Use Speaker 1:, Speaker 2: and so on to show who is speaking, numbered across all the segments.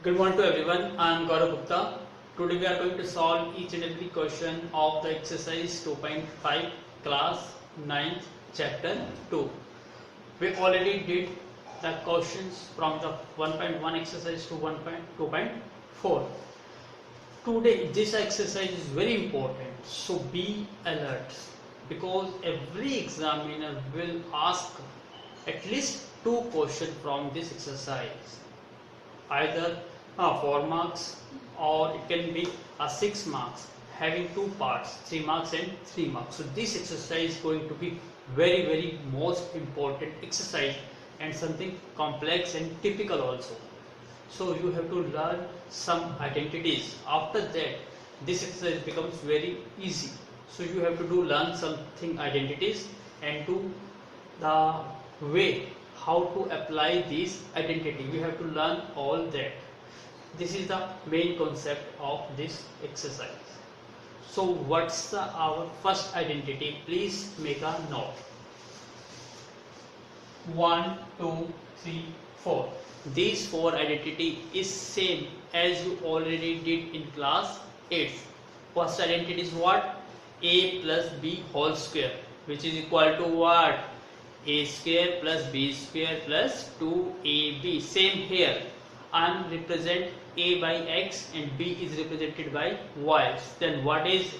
Speaker 1: Good morning to everyone. I am Gaurav Gupta. Today we are going to solve each and every question of the exercise 2.5 class 9th chapter 2. We already did the questions from the 1.1 exercise to 1.2.4. Today this exercise is very important, so be alert because every examiner will ask at least two questions from this exercise, either 4 marks or it can be 6 marks having two parts, 3 marks and 3 marks. So this exercise is going to be very most important exercise and something complex and typical also. So you have to learn some identities. After that this exercise becomes very easy. So you have to learn something identities and do the way how to apply this identity. We have to learn all that. This is the main concept of this exercise. So what's our first identity? Please make a note. 1, 2, 3, 4. These 4 identity is same as you already did in class 8. First identity is what? A plus b whole square, which is equal to what? A square plus b square plus 2ab. Same here. I am represent a by x and b is represented by y. Then what is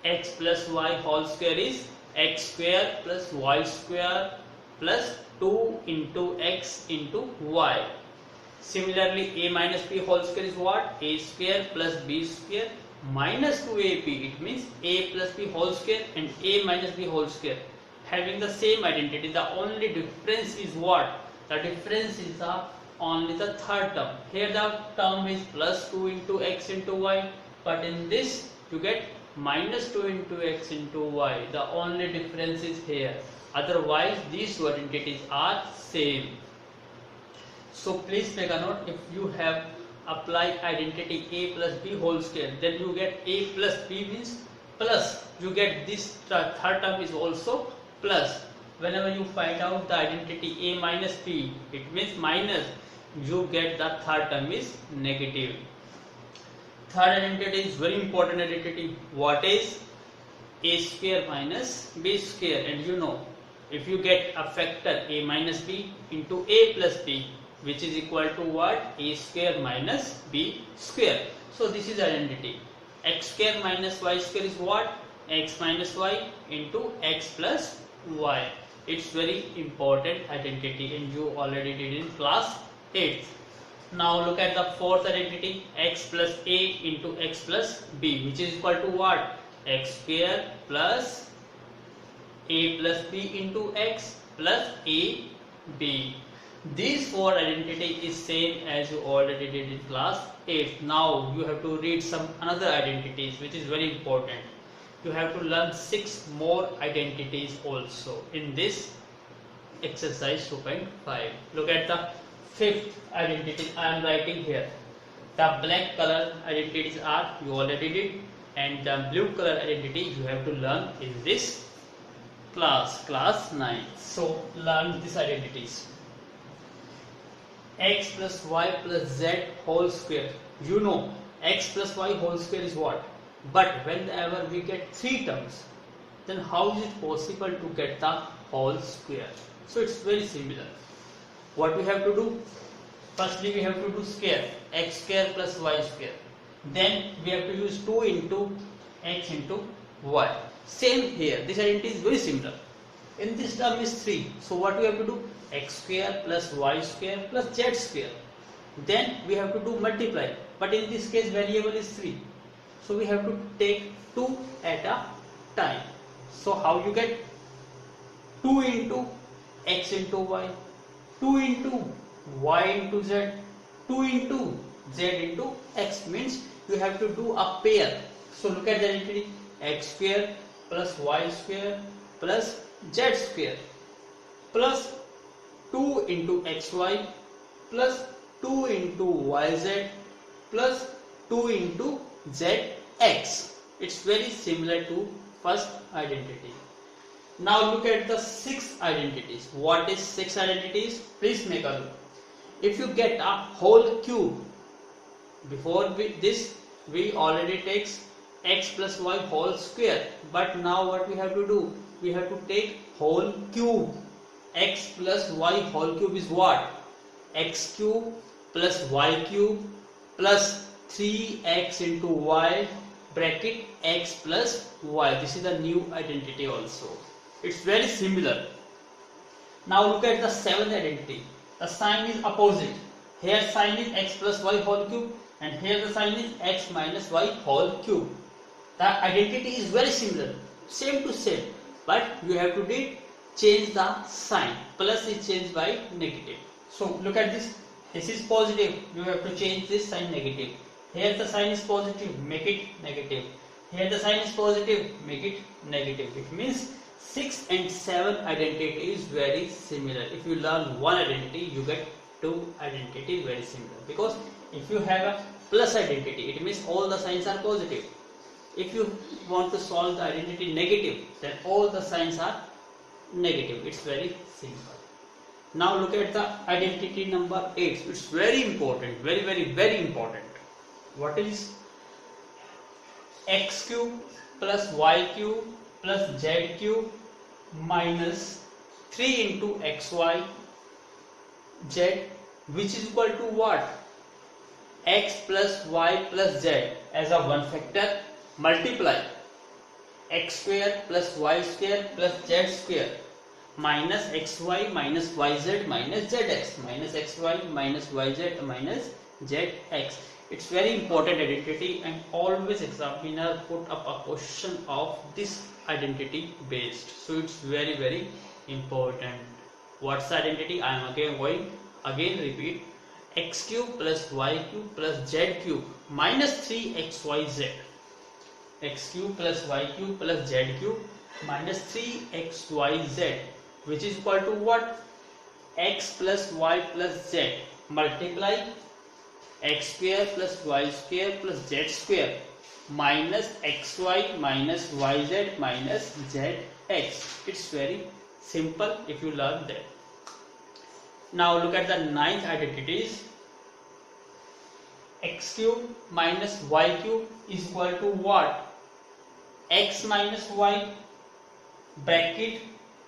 Speaker 1: x plus y whole square is x square plus y square plus 2 into x into y. Similarly, a minus b whole square is what? A square plus b square minus 2ab. It means a plus b whole square and a minus b whole square having the same identity. The only difference is what? The difference is only the third term. Here the term is plus 2 into x into y, but in this you get minus 2 into x into y. The only difference is here. Otherwise these two identities are same. So please make a note. If you have applied identity a plus b whole square, then you get a plus b means plus. You get this third term is also plus. Whenever you find out the identity a minus b, it means minus. You get the third term is negative. Third identity is very important identity. What is a square minus b square? And you know, if you get a factor a minus b into a plus b, which is equal to what? A square minus b square. So this is identity. X square minus y square is what? X minus y into x plus y. It's very important identity and you already did in class 8th. Now look at the fourth identity, x plus a into x plus b, which is equal to what? X square plus a plus b into x plus a b. These 4 identity is same as you already did in class 8. Now you have to read some another identities which is very important. You have to learn 6 more identities also in this exercise 2.5. Look at the 5th identity I am writing here. The black color identities are you already did, and the blue color identity you have to learn in this class 9. So learn these identities. X plus y plus z whole square. You know x plus y whole square is what? But whenever we get 3 terms, then how is it possible to get the whole square? So it's very similar. What we have to do? Firstly we have to do square, x square plus y square. Then we have to use 2 into x into y. Same here. This identity is very similar. In this term is 3. So what we have to do? X square plus y square plus z square. Then we have to do multiply. But in this case variable is 3. So we have to take 2 at a time. So how you get? 2 into x into y, 2 into y into z, 2 into z into x, means you have to do a pair. So look at the identity, x square plus y square plus z square plus 2 into xy plus 2 into yz plus 2 into zx. It's very similar to first identity. Now look at the 6 identities. What is 6 identities? Please make a look. If you get a whole cube Before this we already takes x plus y whole square, but now what we have to do? We have to take whole cube. X plus y whole cube is what? X cube plus y cube plus 3x into y bracket x plus y. This is the new identity also. It's very similar. Now look at the seventh identity. The sign is opposite. Here sign is x plus y whole cube and here the sign is x minus y whole cube. The identity is very similar, same to same, but you have to change the sign. Plus is changed by negative. So look at this. This is positive. You have to change this sign negative. Here the sign is positive, make it negative. Here the sign is positive, make it negative. It means 6 and 7 identity is very similar. If you learn one identity, you get two identities very similar. Because if you have a plus identity, it means all the signs are positive. If you want to solve the identity negative, then all the signs are negative. It's very simple. Now look at the identity number 8. It's very important, very important. What is x cube plus y cube plus z cube minus 3 into xy z, which is equal to what? X plus y plus z as a one factor, multiply x square plus y square plus z square minus xy minus yz minus zx minus xy minus yz minus zx. It's very important identity, and always examiner put up a question of this identity based. So it's very important. What's the identity? I am again repeat, x cube plus y cube plus z cube minus 3xyz. X cube plus y cube plus z cube minus 3xyz, which is equal to what? X plus y plus z multiply x square plus y square plus z square minus xy minus yz minus zx. It's very simple if you learn that. Now look at the ninth identities. X cube minus y cube is equal to what? X minus y bracket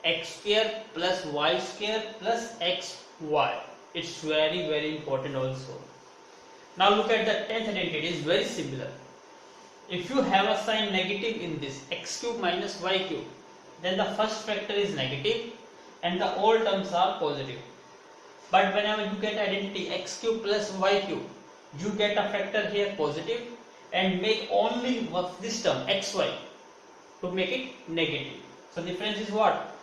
Speaker 1: x square plus y square plus xy. It's very important also. Now look at the 10th identity. Is very similar. If you have a sign negative in this x cube minus y cube, then the first factor is negative and the all terms are positive. But whenever you get identity x cube plus y cube, you get a factor here positive and make only this term xy to make it negative. So difference is what?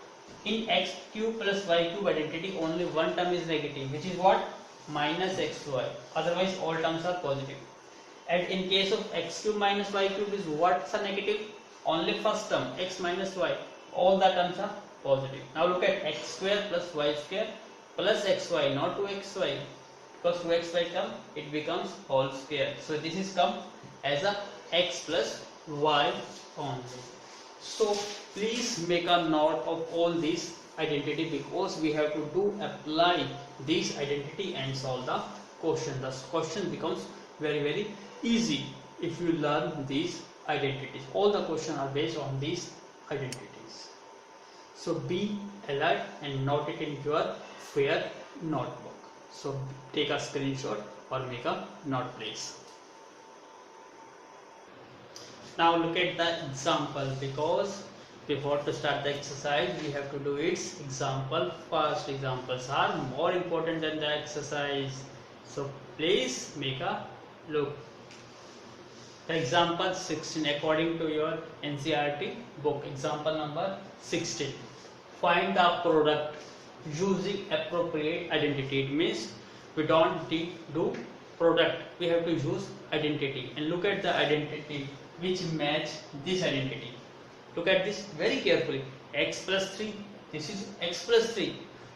Speaker 1: In x cube plus y cube identity, only one term is negative, which is what? Minus xy. Otherwise all terms are positive. And in case of x cube minus y cube is what's a negative? Only first term x minus y. All the terms are positive. Now look at x square plus y square plus xy, not 2xy, because 2xy term it becomes whole square. So this is come as a x plus y only. So please make a note of all these identity, because we have to apply this identity and solve the question. The question becomes very easy if you learn these identities. All the questions are based on these identities. So be alert and note it in your fair notebook. So take a screenshot or make a note, please. Now look at the example, because before to start the exercise we have to do its example first. Examples are more important than the exercise. So please make a look. The example 16 according to your NCERT book. Example number 16. Find the product using appropriate identity. It means we don't do product, we have to use identity. And look at the identity which match this identity. Look at this very carefully. X plus 3. This is x plus 3.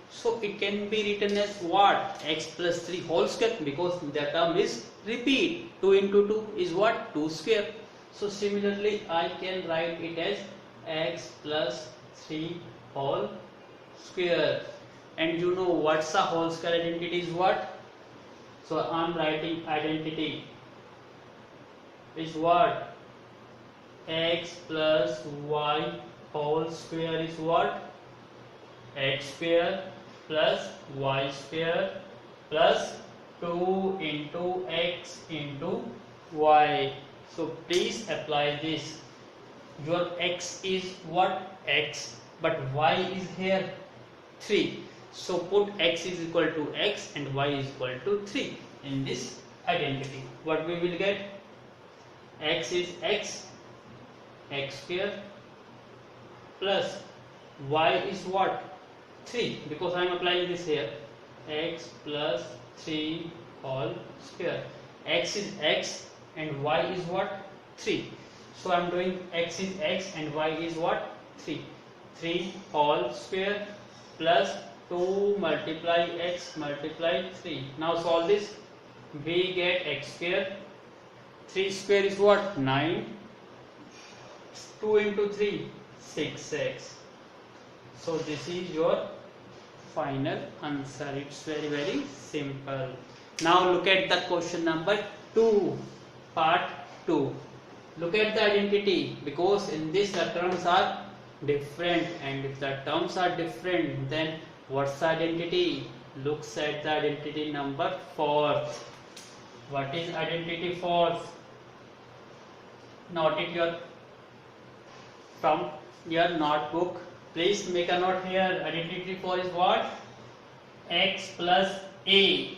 Speaker 1: So it can be written as what? X plus 3 whole square, because the term is repeat. 2 into 2 is what? 2 square. So similarly I can write it as x plus 3 whole square. And what's a whole square identity is what? So I am writing identity is what? X plus y whole square is what? X square plus y square plus 2 into x into y. So please apply this. Your x is what? X, but y is here 3. So put x is equal to x and y is equal to 3 in this identity. What we will get? X is x, x square plus y is what? 3, because I am applying this here. X plus 3 whole square. X is x and y is what? 3. So I am doing x is x and y is what? 3. 3 whole square plus 2 multiply x multiply 3. Now solve this. We get x square. 3 square is what? 9. 2 into 3, 6x. So this is your final answer. It's very, very simple. Now look at the question number 2, part 2. Look at the identity, because in this the terms are different, and if the terms are different, then what's the identity? Looks at the identity number 4. What is identity 4? Note it from your notebook. Please make a note here. Identity 4 is what? X plus a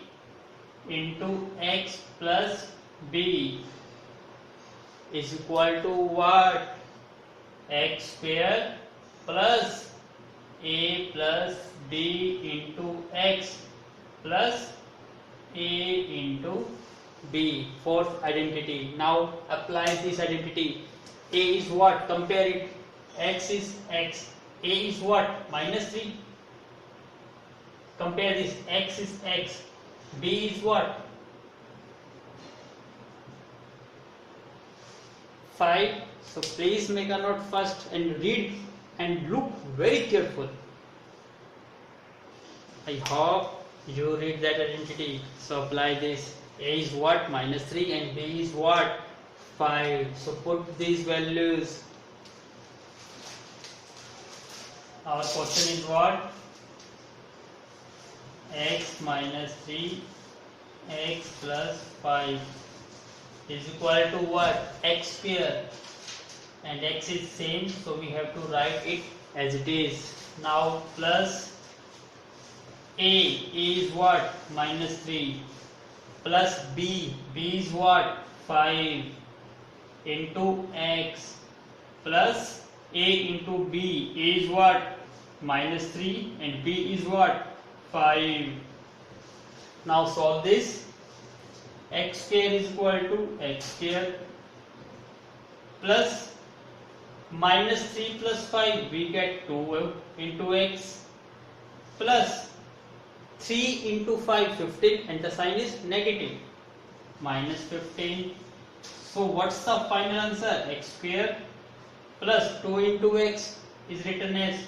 Speaker 1: into x plus b is equal to what? X square plus a plus b into x plus a into b. Fourth identity. Now apply this identity. A is what? Compare it. X is x. A is what? Minus 3. Compare this. X is x. B is what? 5. So please make a note first and read and look very careful. I hope you read that identity. So apply this. A is what? Minus 3 and B is what? 5. So put these values. Our question is what? X minus 3 x plus 5 is equal to what? X square, and x is same, so we have to write it as it is. Now plus a is what? Minus 3 plus b is what? 5 into x plus a into b is what? Minus 3 and b is what? 5. Now solve this. X square is equal to x square plus minus 3 plus 5, we get 2 into x plus 3 into 5, 15, and the sign is negative, minus 15. So what's the final answer? X square plus 2 into x is written as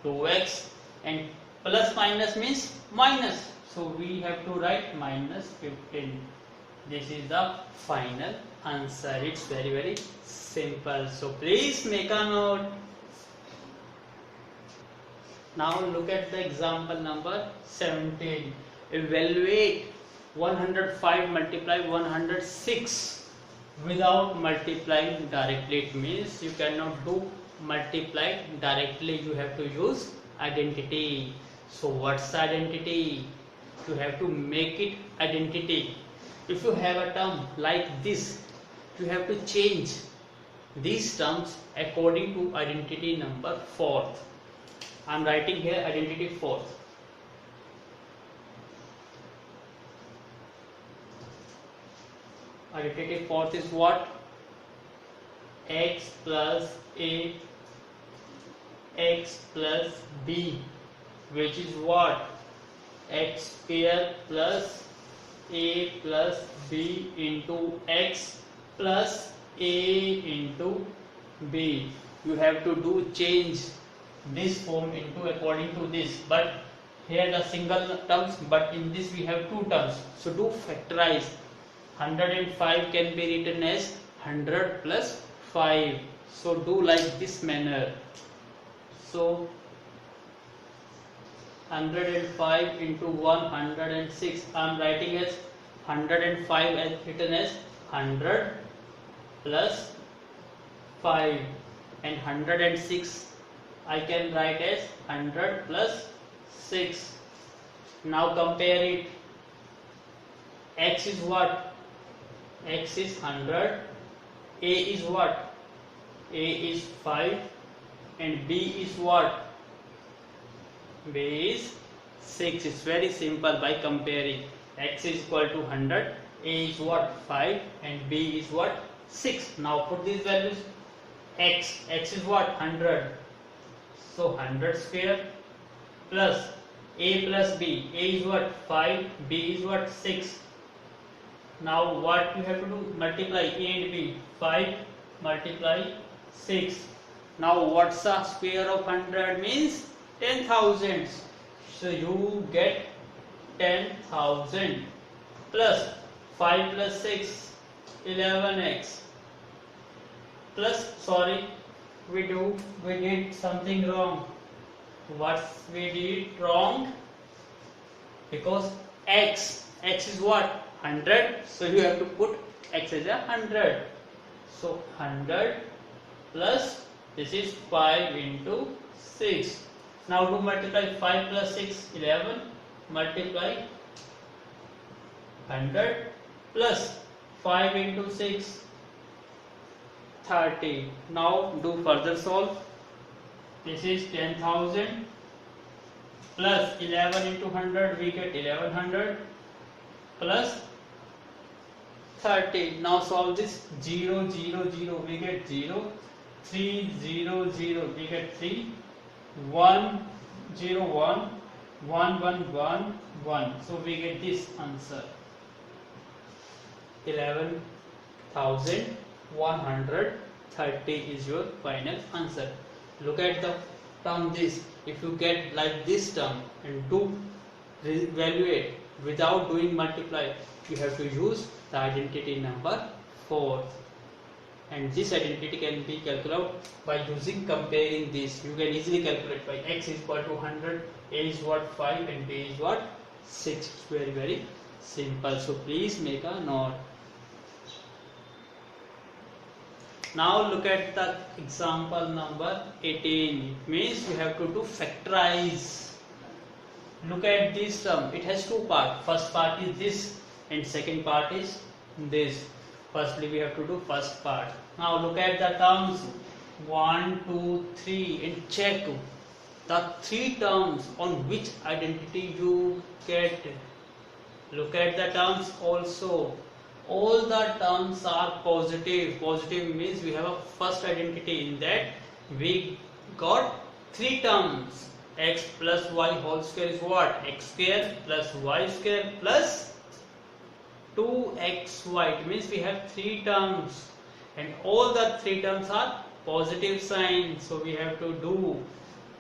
Speaker 1: 2x, and plus minus means minus, so we have to write minus 15. This is the final answer. It's very, very simple. So please make a note. Now look at the example number 17. Evaluate 105 multiply 106 without multiplying directly. It means you cannot do multiply directly, you have to use identity. So what's the identity? You have to make it identity. If you have a term like this, you have to change these terms according to identity number 4. I am writing here identity 4. Identity 4 is what? X plus a x plus b, which is what? X square plus a plus b into x plus a into b. You have to do change this form into according to this, but here the single terms, but in this we have two terms, so do factorize. 105 can be written as 100 plus 5. So do like this manner. So 105 into 106, I am writing as 105 as written as 100 plus 5, and 106 I can write as 100 plus 6. Now compare it. X is what? X is 100. A is what? A is 5. And B is what? B is 6. It's very simple by comparing. X is equal to 100. A is what? 5. And B is what? 6. Now put these values. X is what? 100. So 100 square plus A plus B. A is what? 5. B is what? 6. Now what you have to do? Multiply A and B. 5 multiply 6. Now what's the square of 100 means? 10,000. So you get 10,000 plus 5 plus 6, 11x. Plus, sorry, we did something wrong. What we did wrong? Because x is what? 100. So you have to put x as 100. So 100 plus this is 5 into 6. Now to multiply 5 plus 6, 11. Multiply 100 plus 5 into 6, 30. Now do further solve. This is 10,000 plus 11 into 100, we get 1100 plus 30. Now solve this. 0, 0, 0, we get 0. 3, 0, 0, we get 3. 1, 0, 1, 1, 1, 1, 1. So we get this answer. 11,130 is your final answer. Look at the term this. If you get like this term and do evaluate without doing multiply, you have to use the identity number 4. And this identity can be calculated by using comparing this. You can easily calculate by x is equal to 100, a is what? 5, and b is what? 6. It's very, very simple. So please make a note. Now look at the example number 18. It means you have to do factorize. Look at this term. It has two parts. First part is this and second part is this. Firstly we have to do first part. Now look at the terms 1, 2, 3 and check the 3 terms on which identity you get. Look at the terms also. All the terms are positive. Positive means we have a first identity. In that we got 3 terms. X plus y whole square is what? X square plus y square plus 2xy. It means we have 3 terms and all the 3 terms are positive sign. So we have to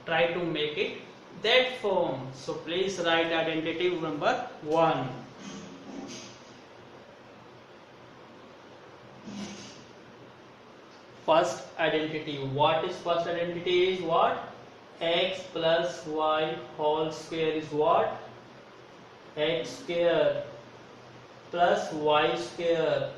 Speaker 1: try to make it that form. So please write identity number 1. First identity. What is first identity? Is what? X plus y whole square is what? X square plus y square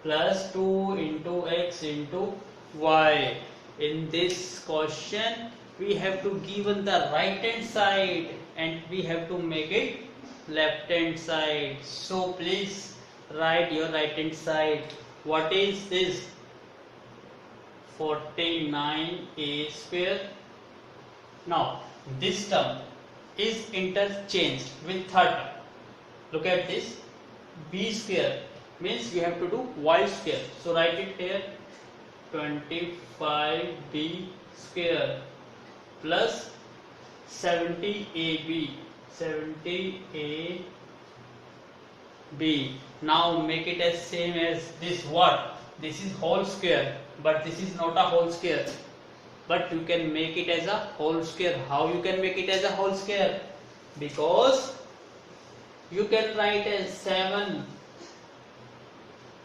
Speaker 1: plus 2 into x into y. In this question we have to given the right hand side and we have to make it left hand side. So please write your right hand side. What is this? 49a square. Now this term is interchanged with third term. Look at this. B square means we have to do y square. So write it here. 25b square plus 70ab. 70ab. Now make it as same as this. What? This is whole square, but this is not a whole square. But you can make it as a whole square. How you can make it as a whole square? Because you can write as 7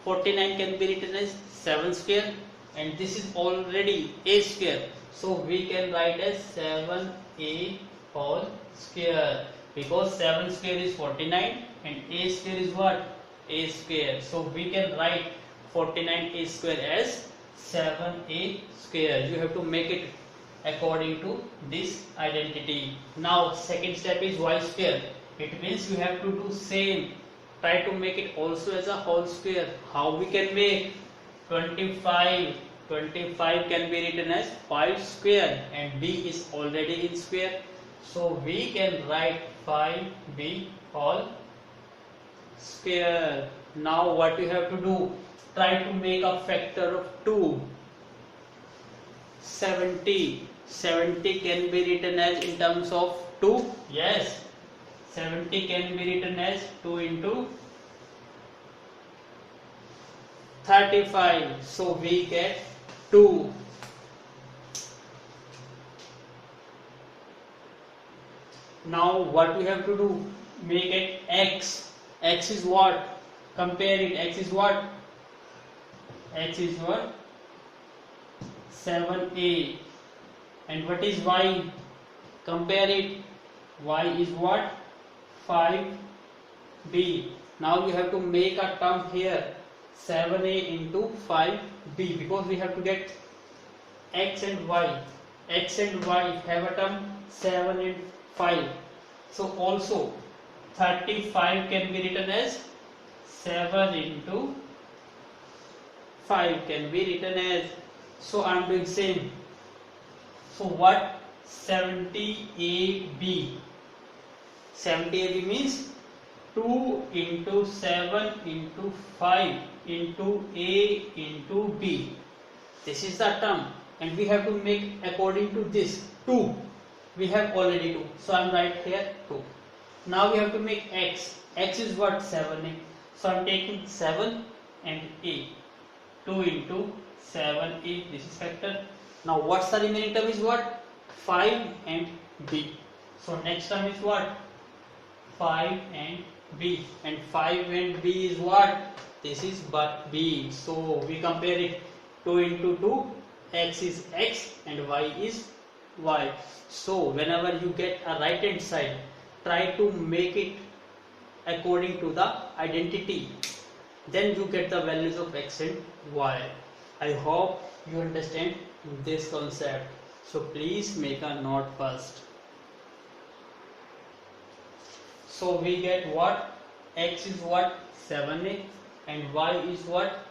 Speaker 1: 49 can be written as 7 square, and this is already a square, so we can write as 7a whole square, because 7 square is 49 and a square is what? A square. So we can write 49a square as 7a square. You have to make it according to this identity. Now second step is y square. It means you have to do same. Try to make it also as a whole square. How we can make? 25 can be written as 5 square, and b is already in square, so we can write 5b whole square. Now what you have to do? Try to make a factor of 2. 70 can be written as in terms of 2. Yes, 70 can be written as 2 into 35, so we get 2. Now what we have to do? Make it x. X is what? Compare it. X is what? X is what? 7a. And what is y? Compare it. Y is what? 5b. Now you have to make a term here, 7a into 5b, because we have to get x and y. X and y have a term 7 and 5. So also 35 can be written as 7 into 5 can be written as. So I am doing same. So what? 70ab. 70ab means 2 into 7 into 5 into a into b. This is the term, and we have to make according to this 2. We have already 2, so I am writing here 2. Now we have to make x. X is what? 7a. So I am taking 7 and a. 2 into 7a. This is factor. Now what's the remaining term is what? 5 and b. So next term is what? 5 and b, and 5 and b is what? This is but b. So we compare it. 2 into 2, x is x and y is y. So whenever you get a right hand side, try to make it according to the identity, then you get the values of x and y. I hope you understand this concept, so please make a note first. So we get what? X is what? 7a, and y is what?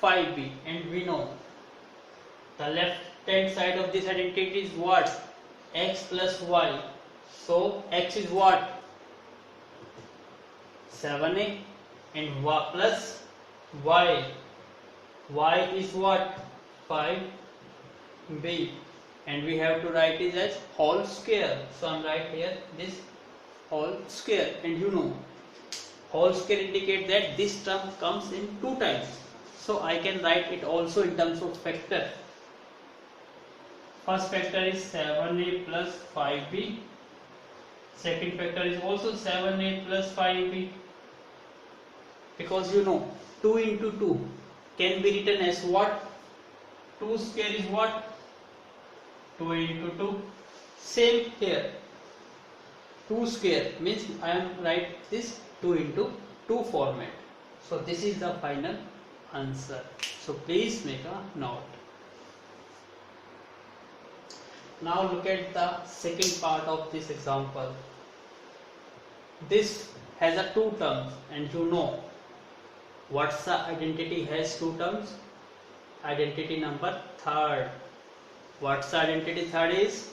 Speaker 1: 5b, and we know the left hand side of this identity is what? X plus y. So x is what? 7a, and y plus y. Y is what? 5b, and we have to write it as whole square. So I am writing here this whole square, and you know whole square indicate that this term comes in 2 times, so I can write it also in terms of factor. First factor is 7a plus 5b. Second factor is also 7a plus 5b, because you know 2 into 2 can be written as what? 2 square is what? 2 into 2. Same here. 2 square means I am write this 2 into 2 format. So this is the final answer. So please make a note. Now look at the second part of this example. This has a 2 terms, and you know what's the identity has 2 terms? Identity number third. What's the identity third is?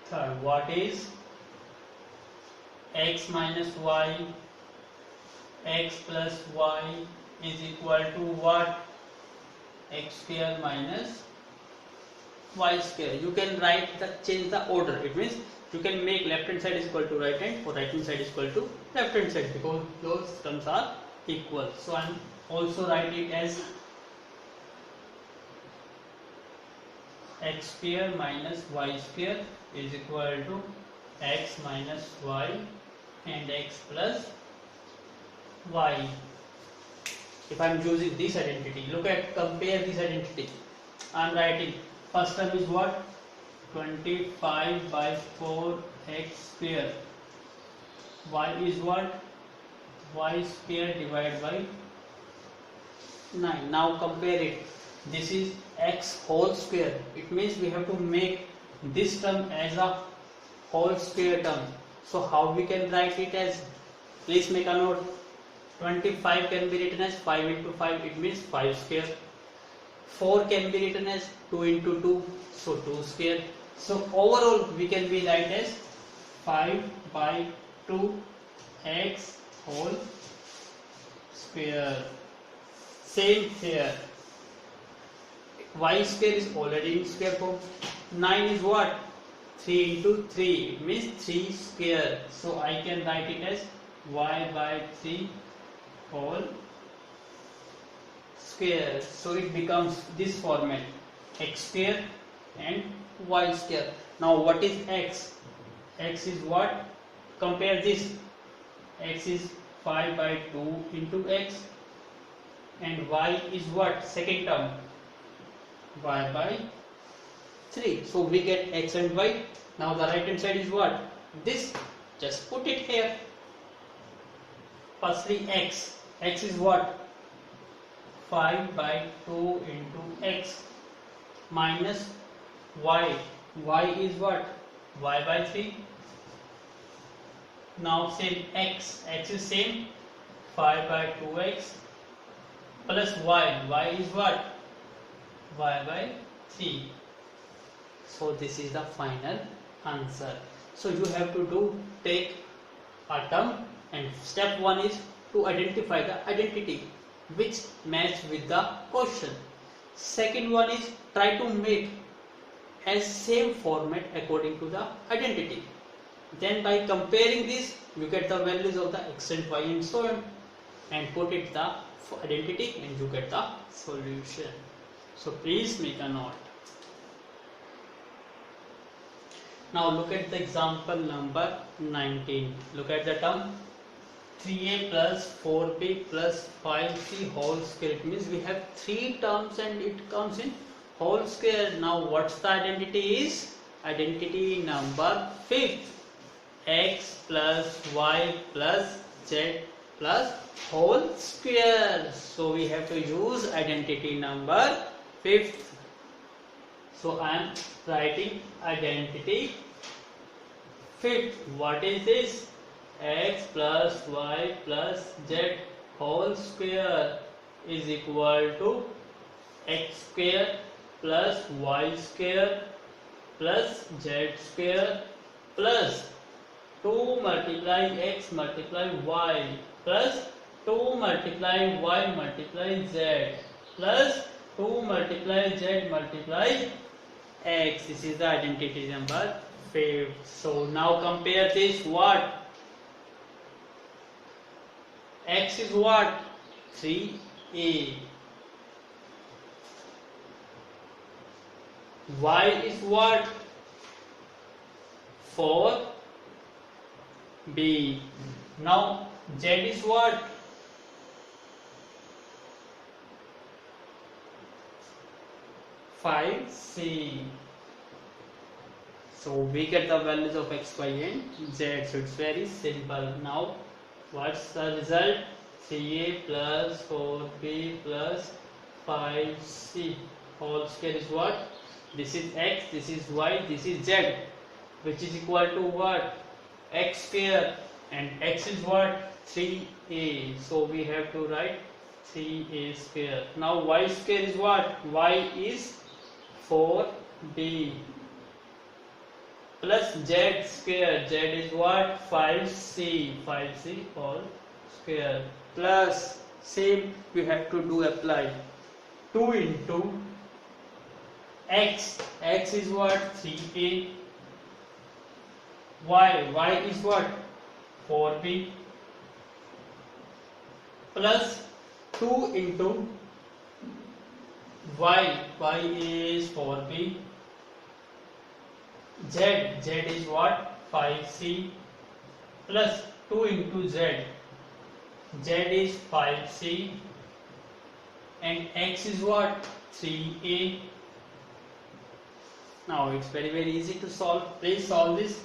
Speaker 1: Third, what is? X minus y, x plus y is equal to what? X square minus y square. You can change the order. It means you can make left hand side is equal to right hand, or right hand side is equal to left hand side, because those terms are equal. So I am also writing it as x square minus y square is equal to x minus y and x plus y. If I am using this identity, look at, compare this identity. I am writing first term is what? 25 by 4 x square. Y is what? Y square divided by 9. Now compare it. This is x whole square. It means we have to make this term as a whole square term. So how we can write it as? Please make a note. 25 can be written as 5 into 5. It means 5 square. 4 can be written as 2 into 2. So 2 square. So overall we can be write as 5 by 2 x whole square. Same here. Y square is already in square form. 9 is what? 3 into 3. It means 3 square. So I can write it as y by 3 whole square. So it becomes this format, x square and y square. Now what is x? X is what? Compare this. X is 5 by 2 into x, and y is what? Second term, y by 3. So we get x and y. Now the right hand side is what? This. Just put it here. Firstly x. X is what? 5 by 2 into x minus y. Y is what? Y by 3. Now same x. X is same. 5 by 2x plus y. Y is what? Y by 3. So this is the final answer. So you have to take a term, and step 1 is to identify the identity which match with the question. Second one is try to make as same format according to the identity. Then by comparing this, you get the values of the x and y and so on, and put it the identity and you get the solution. So please make a note. Now look at the example number 19. Look at the term 3a plus 4b plus 5c whole square. It means we have 3 terms and it comes in whole square. Now what's the identity is? Identity number 5th. X plus y plus z plus whole square. So we have to use identity number 5th. So I am writing identity 5th. What is this? X plus y plus z whole square is equal to x square plus y square plus z square plus 2 multiply x multiply y plus 2 multiply y multiply z plus 2 multiply z multiply x. This is the identity number 5. So now compare this. What? X is what? 3a. Y is what? 4b. Now z is what? 5c. So we get the values of x, y and z. So it's very simple. Now what's the result? 3a plus 4b plus 5c whole square is what? This is x, this is y, this is z, which is equal to what? X square, and x is what? 3a. So we have to write 3a square. Now y square is what? Y is 4b plus z square. Z is what? 5c. 5c whole square plus same we have to do apply 2 into x. X is what? 3a. Y is what? 4b plus 2 into y. Y is 4b Z is what? 5C plus 2 into Z. Z is 5C and X is what? 3A. Now it's very easy to solve. Please solve this.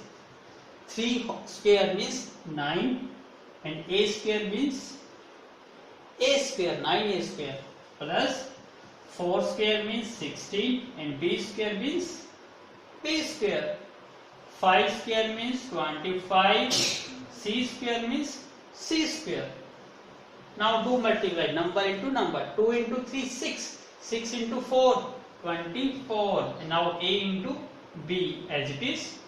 Speaker 1: 3 square means 9 and A square means A square, 9A square plus 4 square means 16 and B square means B square. 5 square means 25, C square means C square. Now do multiply number into number. 2 into 3, 6. 6 into 4, 24. And now A into B as it is.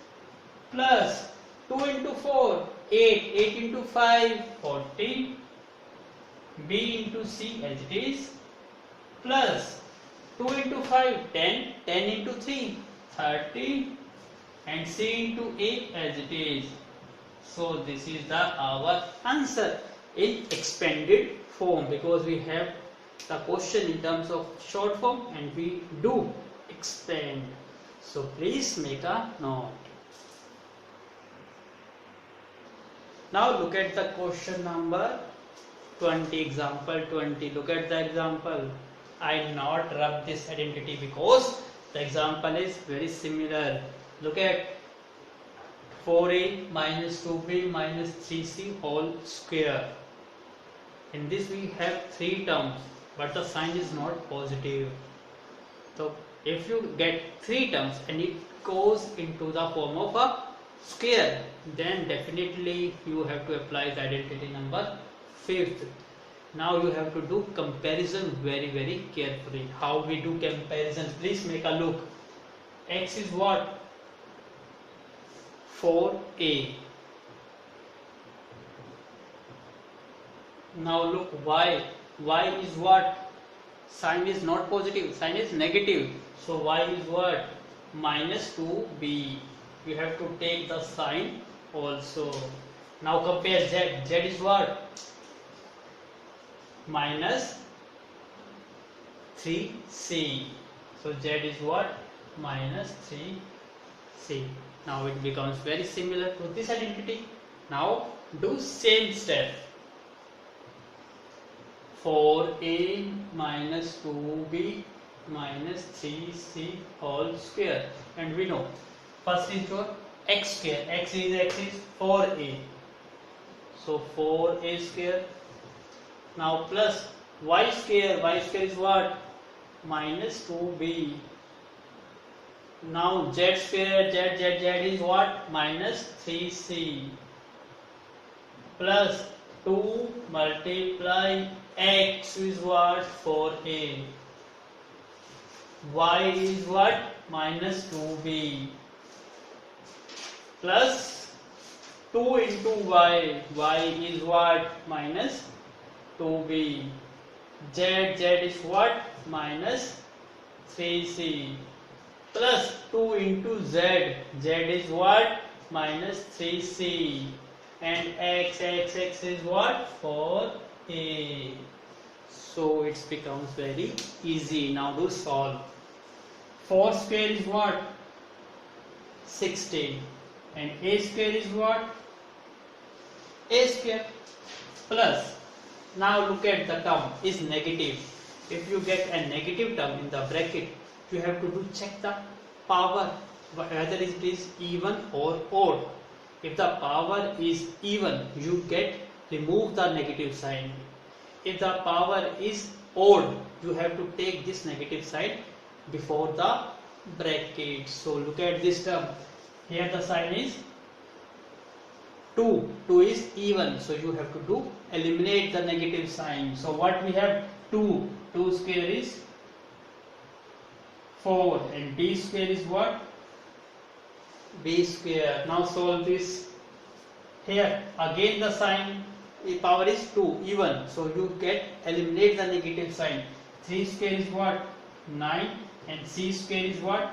Speaker 1: Plus 2 into 4, 8. 8 into 5, 14. B into C as it is. Plus 2 into 5, 10. 10 into 3, 30. And C into A as it is. So this is our answer in expanded form, because we have the question in terms of short form and we do expand. So please make a note. Now look at the question number 20, example 20. Look at the example. I not rub this identity because the example is very similar. Look at 4A minus 2B minus 3C whole square. In this we have 3 terms, but the sign is not positive. So if you get 3 terms and it goes into the form of a square, then definitely you have to apply the identity number 5th. Now you have to do comparison very carefully. How we do comparison? Please make a look. X is what? 4A. Now look, y. Y is what? Sign is not positive, sign is negative. So y is what? Minus 2b. You have to take the sign also. Now compare z. Z is what? Minus 3c. So z is what? Minus 3c. Now it becomes very similar to this identity. Now do same step. 4a minus 2b minus 3c whole square. And we know first is your x square. X is 4a. So 4a square. Now plus y square. Y square is what? Minus 2b. Now z square. Z is what? Minus 3c. Plus 2 multiply x is what? 4a. Y is what? Minus 2b. Plus 2 into y. Y is what? Minus 2b. Z is what? Minus 3c. Plus 2 into z. Z is what? Minus 3c. And x is what? 4a. So it becomes very easy. Now do solve. 4 square is what? 16. And a square is what? A square. Plus, now look at the term is negative. If you get a negative term in the bracket, you have to do check the power, whether it is even or odd. If the power is even, you remove the negative sign. If the power is odd, you have to take this negative sign before the bracket. So look at this term. Here the sign is 2. 2 is even. So you have to eliminate the negative sign. So what we have? 2. 2 square is 4. And b square is what? B square. Now solve this. Here again the sign, the power is 2, even. So you eliminate the negative sign. 3 square is what? 9. And c square is what?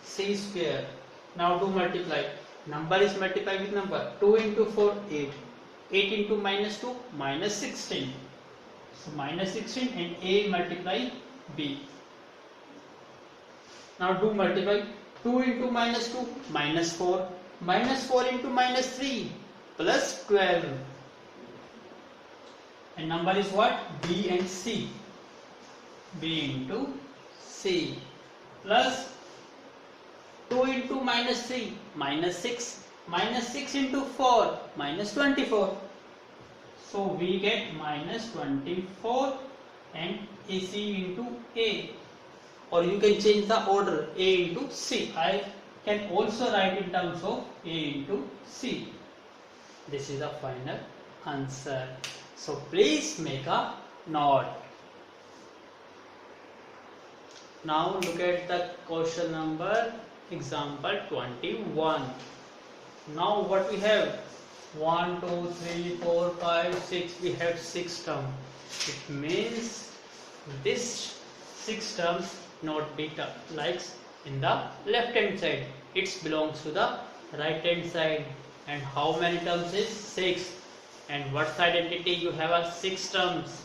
Speaker 1: C square. Now do multiply. Number is multiplied with number. 2 into 4, 8. 8 into minus 2, minus 16. So minus 16 and a multiply b. Now do multiply. 2 into minus 2, minus 4. Minus 4 into minus 3, plus 12. And number is what? B and C. B into C. Plus 2 into minus 3, minus 6. Minus 6 into 4, minus 24. So we get minus 24 and AC into A. Or you can change the order, A into C. I can also write in terms of A into C. This is the final answer. So please make a note. Now look at the question number, example 21. Now what we have? 1, 2, 3, 4, 5, 6. We have 6 terms. It means this 6 terms not be like in the left hand side. It belongs to the right hand side. And how many terms is 6? And what identity you have a 6 terms?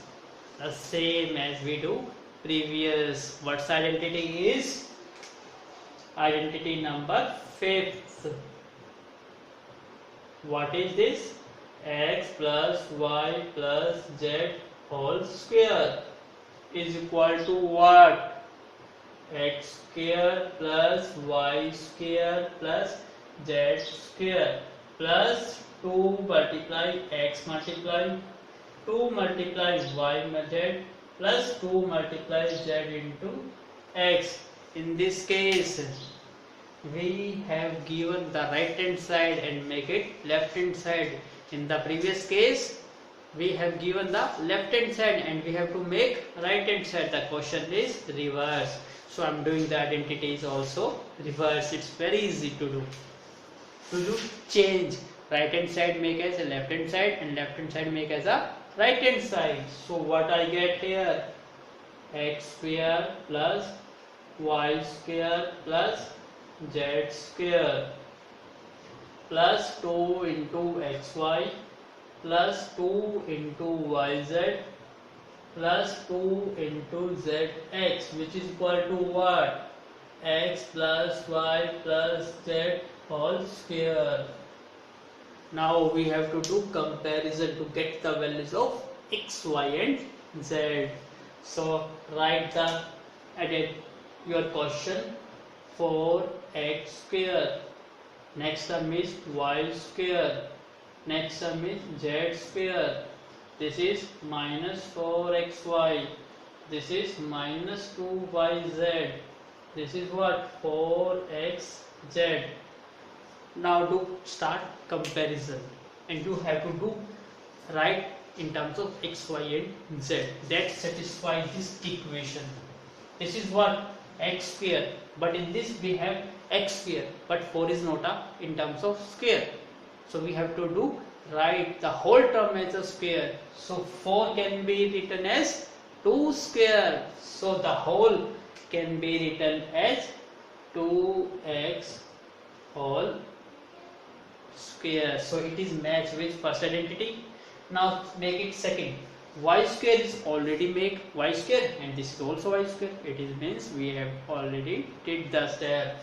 Speaker 1: The same as we do previous. What identity is? Identity number 5th. What is this? X plus y plus z whole square is equal to what? X square plus y square plus z square plus 2 multiply x multiply 2 multiply y z plus 2 multiply z into x. In this case, we have given the right hand side and make it left hand side. In the previous case, we have given the left hand side and we have to make right hand side. The question is reverse. So I am doing the identities also reverse. It's very easy to do. Change right hand side make as a left hand side and left hand side make as a right hand side. So what I get here? X square plus y square plus z square plus 2 into xy plus 2 into yz plus 2 into zx, which is equal to what? X plus y plus z whole square. Now we have to do comparison to get the values of x, y and z. So write the edit your question for x square. Next term is y square. Next term is z square. This is minus 4xy. This is minus 2yz. This is what? 4xz. Now do start comparison and you have to do right in terms of x, y and z. That satisfies this equation. This is what? X square. But in this we have x square. But 4 is not a in terms of square. So we have to do write the whole term as a square. So 4 can be written as 2 square. So the whole can be written as 2x whole square. So it is matched with first identity. Now make it second. Y square is already make y square and this is also y square. It is means we have already did the step.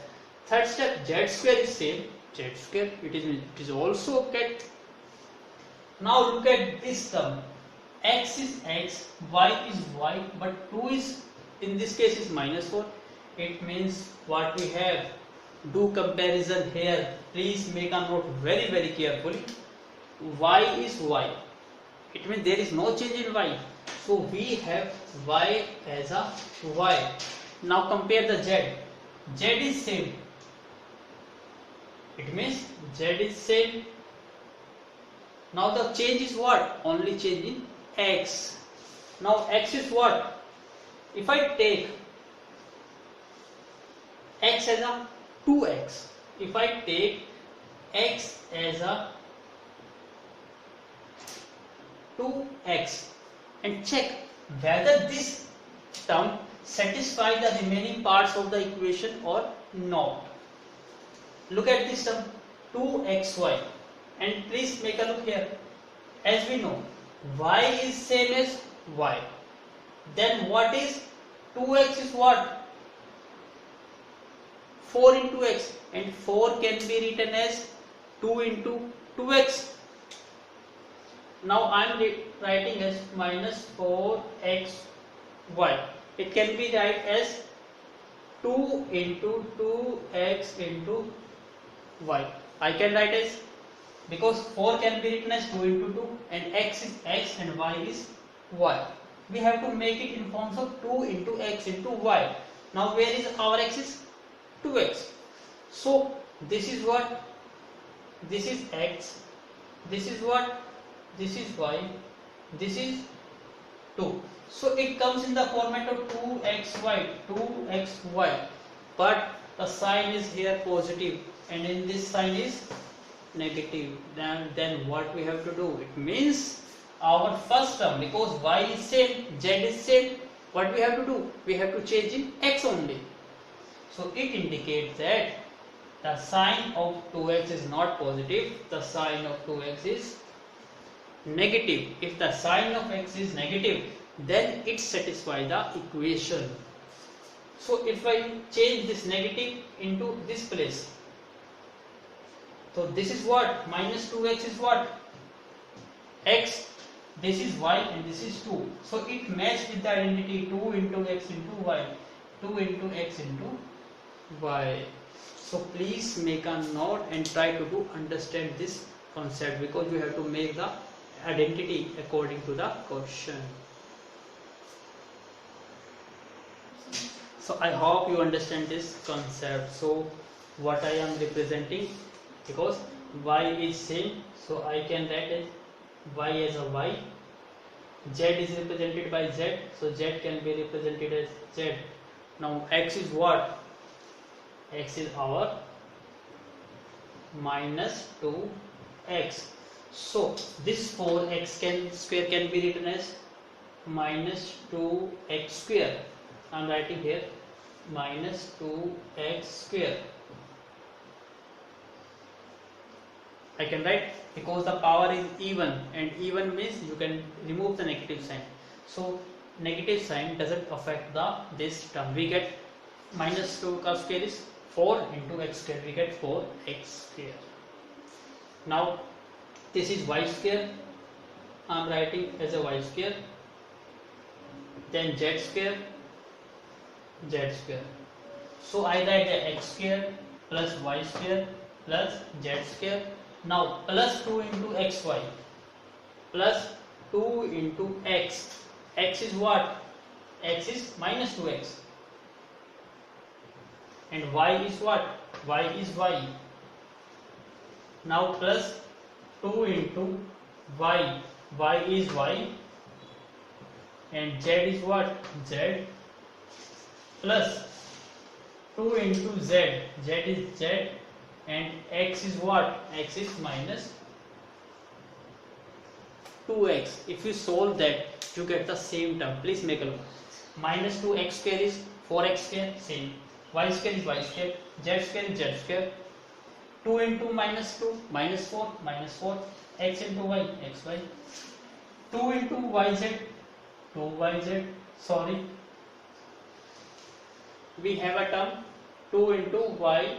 Speaker 1: Third step, z square is same. Z square it is also get. Now look at this term. X is x, y is y, but 2 is in this case is minus 4. It means what we have. Do comparison here. Please make a note very carefully. Y is y. It means there is no change in y. So we have y as a y. Now compare the z. Z is same. It means z is same. Now the change is what? Only change in x. Now x is what? If I take x as a 2x, if I take x as a 2x and check whether this term satisfy the remaining parts of the equation or not. Look at this term 2xy and please make a look here. As we know, y is same as y. Then what is 2x is what? 4 into x, and 4 can be written as 2 into 2x. Now I am writing as minus 4xy. It can be written as 2 into 2x into y. I can write as, because 4 can be written as 2 into 2 and x is x and y is y. We have to make it in forms of 2 into x into y. Now where is our x is? 2x. So this is what? This is x. This is what? This is y. This is 2. So it comes in the format of 2xy, 2xy. But the sign is here positive and in this sign is negative. Then what we have to do? It means our first term, because y is same, z is same, what we have to do? We have to change in x only. So it indicates that the sign of 2x is not positive, the sign of 2x is negative. If the sign of x is negative, then it satisfies the equation. So if I change this negative into this place, so this is what? Minus 2x is what? X. This is y and this is 2. So it matches with the identity 2 into x into y. 2 into x into y. So please make a note and try to understand this concept, because you have to make the identity according to the question. So I hope you understand this concept. So what I am representing, because y is same, so I can write as y as a y. Z is represented by z, so z can be represented as z. Now x is what? X is our minus 2x. So this 4x square can be written as minus 2x square. I am writing here minus 2x square. I can write, because the power is even, and even means you can remove the negative sign. So negative sign doesn't affect this term. We get minus 2 square is 4 into x square. We get 4x square. Now this is y square. I am writing as a y square. Then z square. Z square. So I write the x square plus y square plus z square. Now plus 2 into xy plus 2 into x. X is what? X is minus 2x. And y is what? Y is y. Now plus 2 into y. Y is y. And z is what? Z. Plus 2 into z. Z is z. And x is what? X is minus 2x. If you solve that, you get the same term. Please make a look. Minus 2x square is 4x square, same. Y square is y square. Z square is z square. 2 into minus 2, minus 4, minus 4. X into y, xy. 2 into yz, 2yz. Sorry. We have a term 2 into y.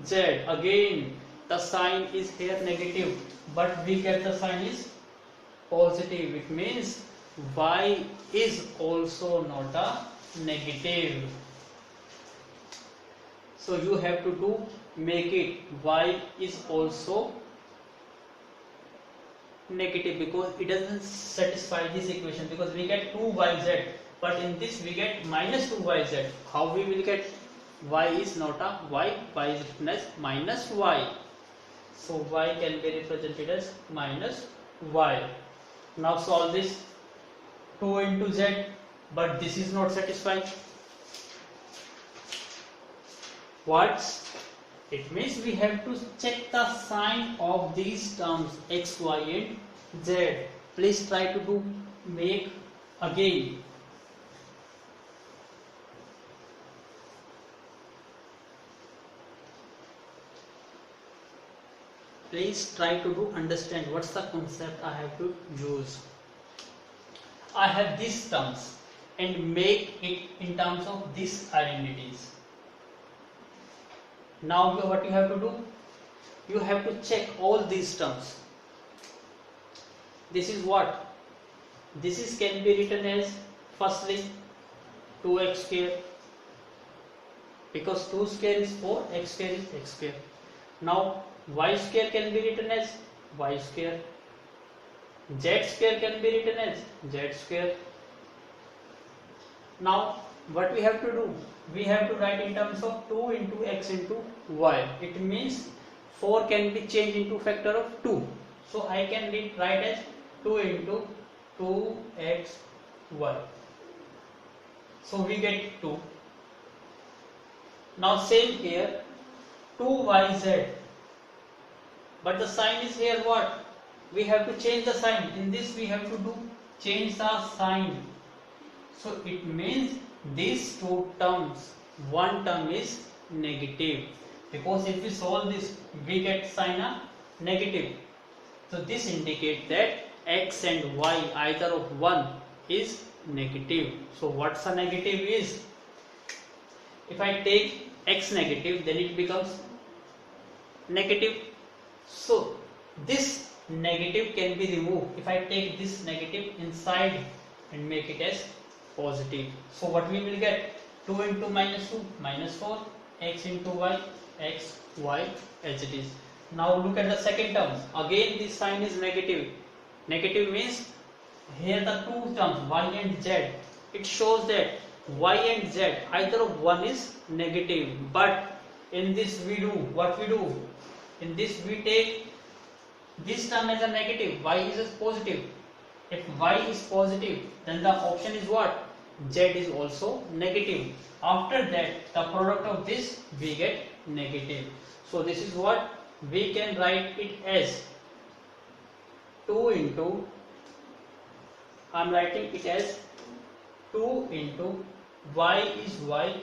Speaker 1: Z. Again the sign is here negative, but we get the sign is positive. It means y is also not a negative. So you have to make it y is also negative, because it doesn't satisfy this equation, because we get 2yz, but in this we get minus 2yz. How we will get? Y is not a y, y is written as minus y. So y can be represented as minus y. Now solve this. 2 into z, but this is not satisfied. What? It means we have to check the sign of these terms x, y and z. Please try to make again. Please try to understand what's the concept I have to use. I have these terms and make it in terms of these identities. Now what you have to do, you have to check all these terms. This is what, this is can be written as firstly 2x square, because 2 square is 4, x square is x square. Now y square can be written as y square, z square can be written as z square. Now what we have to do, we have to write in terms of 2 into x into y. It means 4 can be changed into factor of 2. So I can write as 2 into 2xy. So we get 2. Now same here, 2yz. But the sign is here what? We have to change the sign. In this we have to do change the sign. So it means these two terms, one term is negative, because if we solve this we get sign a negative. So this indicates that x and y either of one is negative. So what's a negative is, if I take x negative, then it becomes negative. So this negative can be removed if I take this negative inside and make it as positive. So what we will get, 2 into minus 2 minus 4, x into y, x, y as it is. Now look at the second term. Again this sign is negative. Negative means here the two terms y and z, it shows that y and z either of one is negative. But in this we do what we do, in this we take this term as a negative, y is a positive. If y is positive, then the option is what? Z is also negative. After that, the product of this we get negative. So this is what we can write it as 2 into, I am writing it as 2 into y is y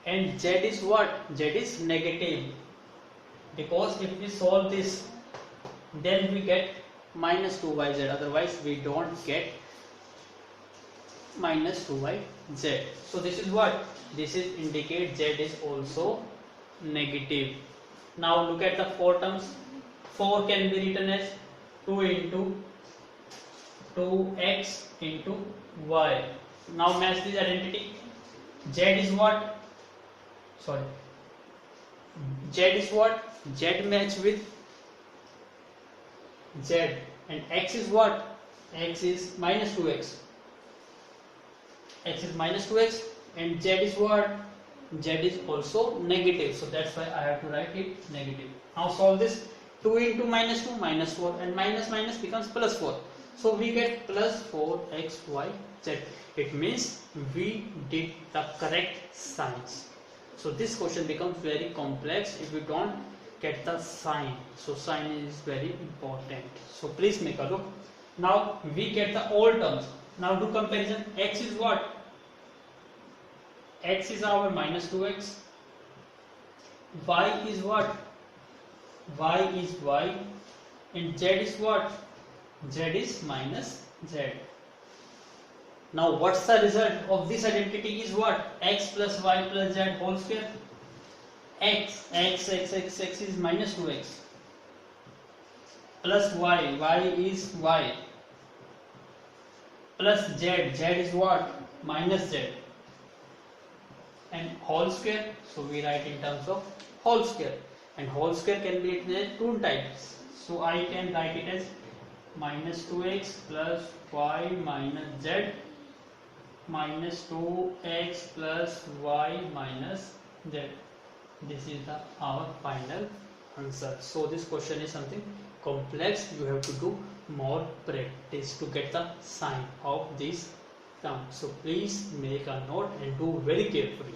Speaker 1: and z is what? Z is negative. Because if we solve this, then we get minus 2yz, otherwise we don't get minus 2yz. So this is what? This is indicate z is also negative. Now look at the four terms. 4 can be written as 2 into 2x into y. Now match this identity. Z is what? Sorry. Z is what? Z match with z, and x is what? X is minus 2x. X is minus 2x and z is what? Z is also negative. So that's why I have to write it negative. Now solve this. 2 into minus 2 minus 4, and minus minus becomes plus 4. So we get plus 4xyz. It means we did the correct signs. So this question becomes very complex if we don't get the sign. So sign is very important. So please make a look. Now we get the all terms. Now do comparison. X is what? X is our minus 2x. Y is what? Y is y. And z is what? Z is minus z. Now what's the result of this identity is what? X plus y plus z whole square. X is minus 2x. Plus y is y. Plus z is what? Minus z. And whole square, so we write in terms of whole square. And whole square can be written as two types. So I can write it as minus 2x plus y minus z minus 2x plus y minus z. This is our final answer. So this question is something complex. You have to do more practice to get the sign of this term. So please make a note and do very carefully.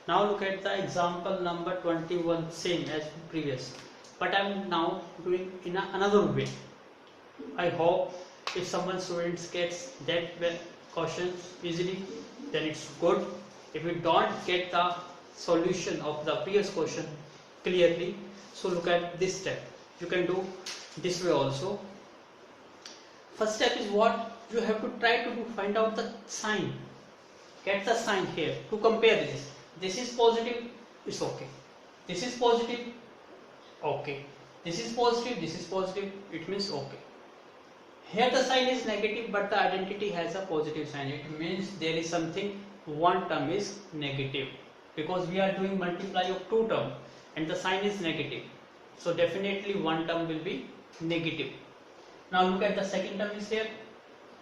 Speaker 1: Now look at the example number 21, same as previous, but I am now doing in another way. I hope if someone students gets that question easily, then it's good. If you don't get the solution of the previous question clearly, so look at this step. You can do this way also. First step is what? You have to try to find out the sign. Get the sign here to compare this. this is positive, it's okay. This is positive, okay. This is positive, it means okay. Here the sign is negative, but the identity has a positive sign. It means there is something, one term is negative, because we are doing multiply of two terms and the sign is negative. So definitely one term will be negative. Now look at the second term is here.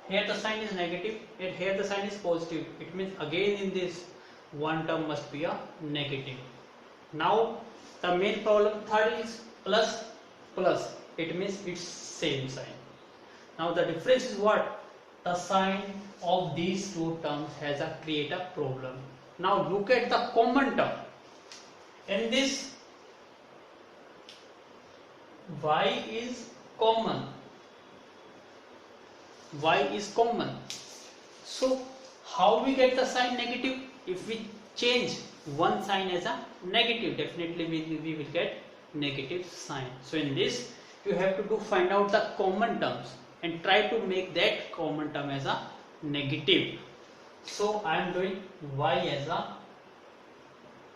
Speaker 1: Here the sign is negative and here the sign is positive. It means again in this one term must be a negative. Now the main problem third is plus plus. It means it's same sign. Now the difference is what? The sign of these two terms has a create a problem. Now look at the common term. In this y is common. Y is common. So how we get the sign negative? If we change one sign as a negative, definitely we will get negative sign. So in this you have to find out the common terms and try to make that common term as a negative. So I am doing y as a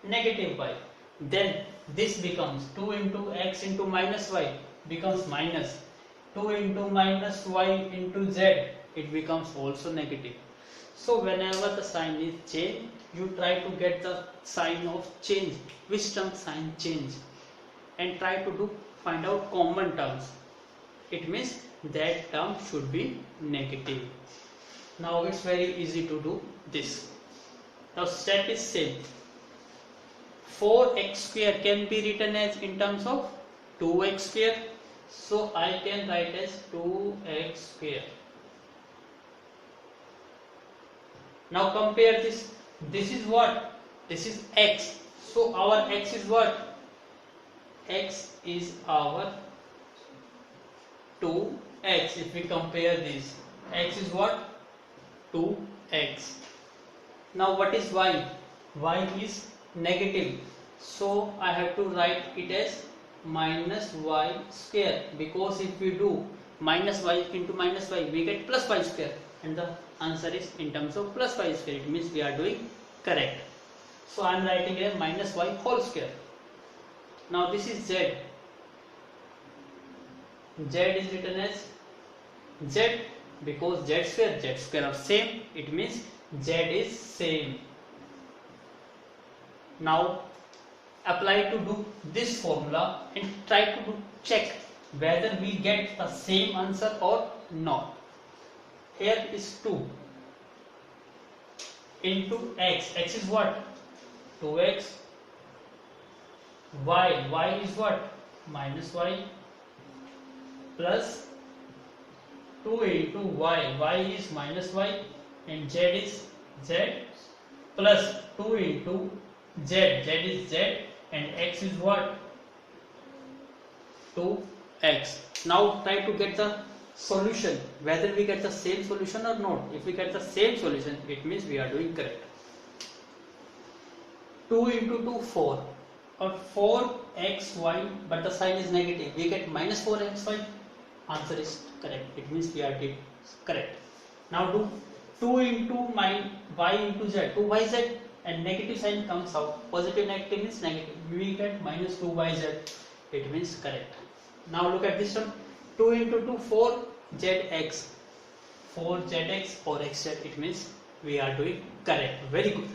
Speaker 1: negative y. Then this becomes 2 into x into minus y becomes minus 2 into minus y into z, it becomes also negative. So whenever the sign is changed, you try to get the sign of change, which term sign change, and try to find out common terms. It means that term should be negative. Now it's very easy to do this. Now step is same. 4x square can be written as in terms of 2x square. So I can write as 2x square. Now compare this. This is what? This is x. So our x is what? X is our 2x. If we compare this, x is what? 2x. Now what is y? Y is negative. So I have to write it as minus y square, because if we do minus y into minus y, we get plus y square, and the answer is in terms of plus y square. It means we are doing correct. So I am writing a minus y whole square. Now this is z. Z is written as z, because z square are same. It means z is same. Now apply to do this formula and try to check whether we get the same answer or not. Here is 2 into x. X is what? 2x. Y is what? Minus y plus 2 into y is minus y, and z is z plus 2 into z is z, and x is what? 2x. Now try to get the solution, whether we get the same solution or not. If we get the same solution, it means we are doing correct. 2 into 2, 4, or 4xy, but the sign is negative. We get minus 4xy. Answer is correct. It means we are did correct. Now do 2 into y into z, 2yz, and negative sign comes out. Positive negative means negative. We get minus 2yz. It means correct. Now look at this one. 2 into 2, 4zx. 4zx or xz. It means we are doing correct. Very good.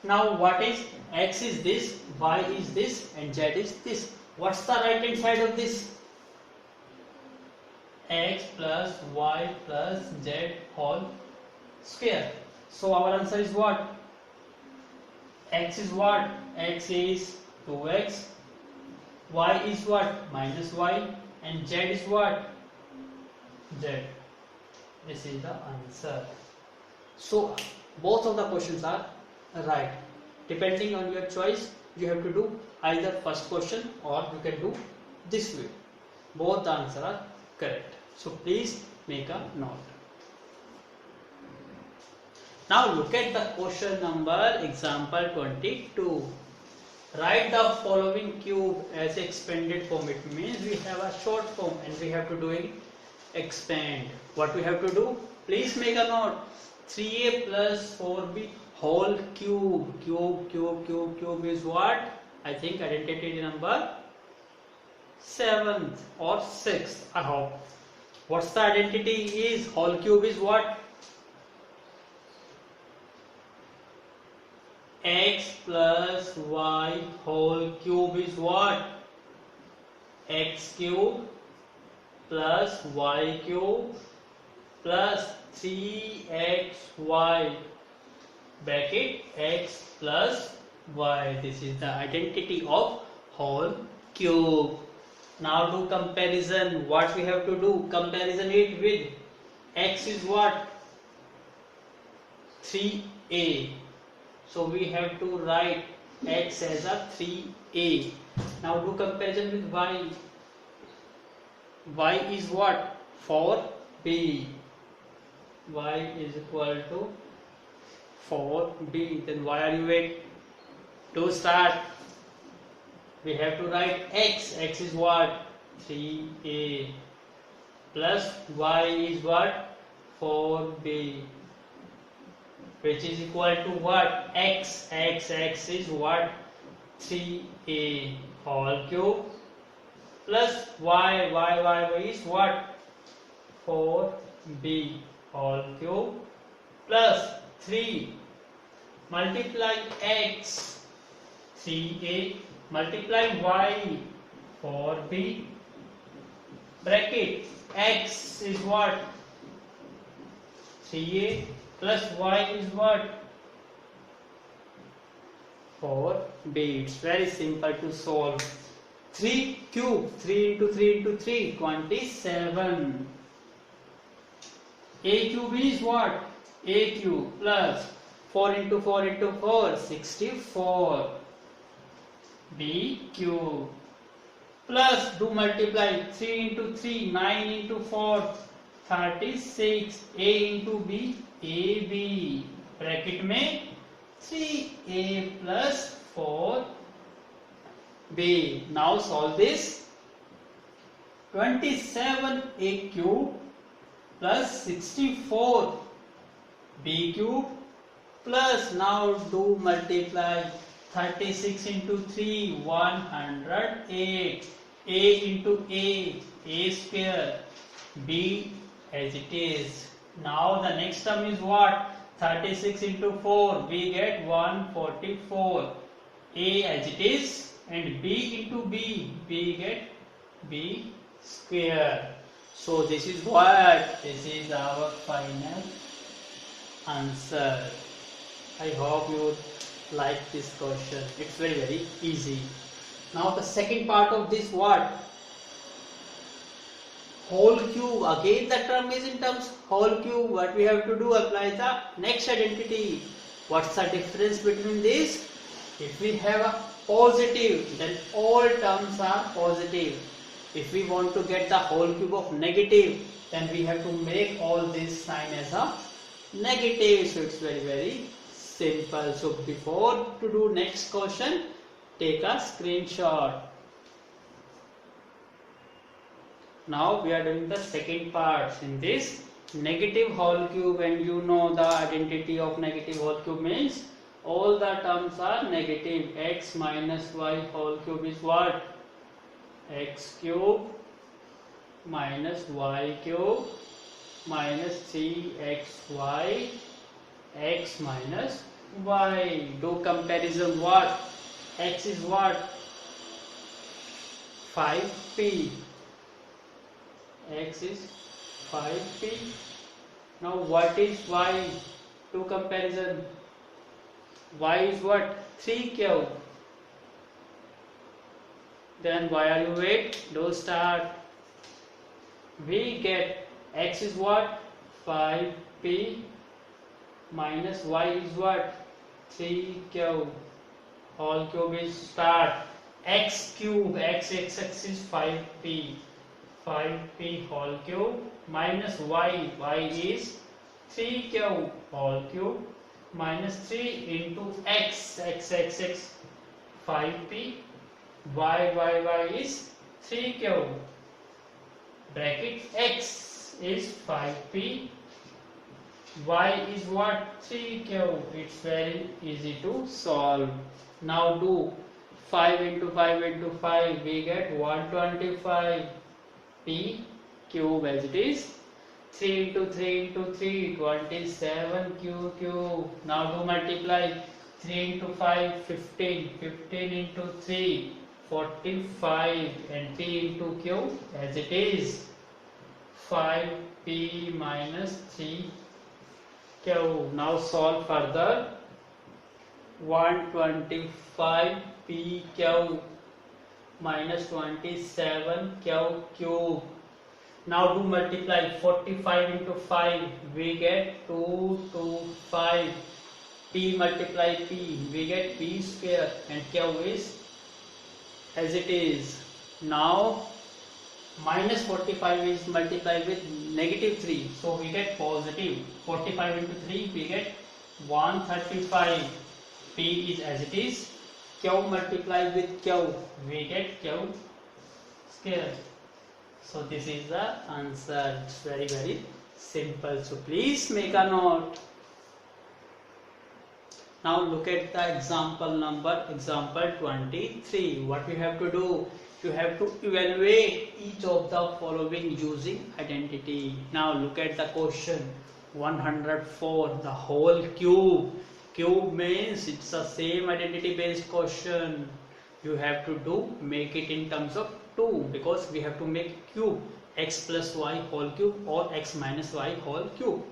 Speaker 1: Now what is x is this, y is this, and z is this. What's the right hand side of this? X plus y plus z whole square. So our answer is what? X is what? X is 2x. Y is what? Minus y. And z is what? Z. This is the answer. So both of the questions are right. Depending on your choice, you have to do either first question or you can do this way. Both the answers are correct. So please make a note. Now look at the question number example 22. Write the following cube as expanded form. It means we have a short form and we have to do it expand. What we have to do? Please make a note. 3a plus 4b whole cube is what? I think identity number 7th or 6th, I hope. What's the identity is? Whole cube is what? X plus y whole cube is what? X cube plus y cube plus 3xy bracket x plus y. This is the identity of whole cube. Now do comparison. What we have to do? Comparison it with x is what? 3a. So we have to write x as a 3a. Now do comparison with y. Y is what? 4b. Y is equal to 4b. Then why are you wait? To start, we have to write x. X is what? 3a. Plus y is what? 4b. Which is equal to what? X. X is what? 3a whole cube plus y is what? 4b whole cube plus 3 multiply x 3a multiply y 4b bracket x is what? 3a plus y is what? 4b. It's very simple to solve. 3 cube, 3 into 3 into 3, 27. A cube is what? A cube plus 4 into 4 into 4, 64. B cube plus do multiply 3 into 3, 9 into 4, 36. A into B, AB bracket में 3a plus 4b. Now solve this. 27a cube plus 64b cube plus now do multiply 36 into 3 108. A into a square, b as it is. Now the next term is what? 36 into 4, we get 144. A as it is, and b into b, we get b square. So this is what? This is our final answer. I hope you like this question. It's very easy. Now the second part of this what? Whole cube. Again the term is in terms whole cube. What we have to do? Apply the next identity. What's the difference between this? If we have a positive, then all terms are positive. If we want to get the whole cube of negative, then we have to make all this sign as a negative. So it's very simple. So before to do next question, take a screenshot. Now we are doing the second part in this negative whole cube, and you know the identity of negative whole cube means all the terms are negative. X minus y whole cube is what? X cube minus y cube minus 3xy x minus y. Do comparison what? X is what? 5p. X is 5p. Now what is y? To comparison, y is what? 3 cube. Then why are you wait? Do start. We get x is what? 5p minus y is what? 3 cube. Whole cube is start. X cube, x is 5p. 5p whole cube minus y is 3 cube whole cube minus 3 into x 5p y is 3 cube bracket x is 5p y is what? 3q. It's very easy to solve. Now do 5 into 5 into 5, we get 125 p cube as it is. 3 into 3 into 3, 27 q cube. Now do multiply 3 into 5, 15. 15 into 3, 45, and p into q as it is 5p minus 3q. Now solve further. 125 pq minus 27q cube. Now do multiply 45 into 5, we get 225. P multiply p, we get p square, and q is as it is. Now minus 45 is multiplied with negative 3, so we get positive. 45 into 3, we get 135. P is as it is. Q multiplied with q, we get q square. So this is the answer. It's very simple. So please make a note. Now look at the example 23. What we have to do? You have to evaluate each of the following using identity. Now look at the question 104. The whole cube. Cube means it's the same identity based question. You have to make it in terms of 2, because we have to make cube x plus y whole cube or x minus y whole cube.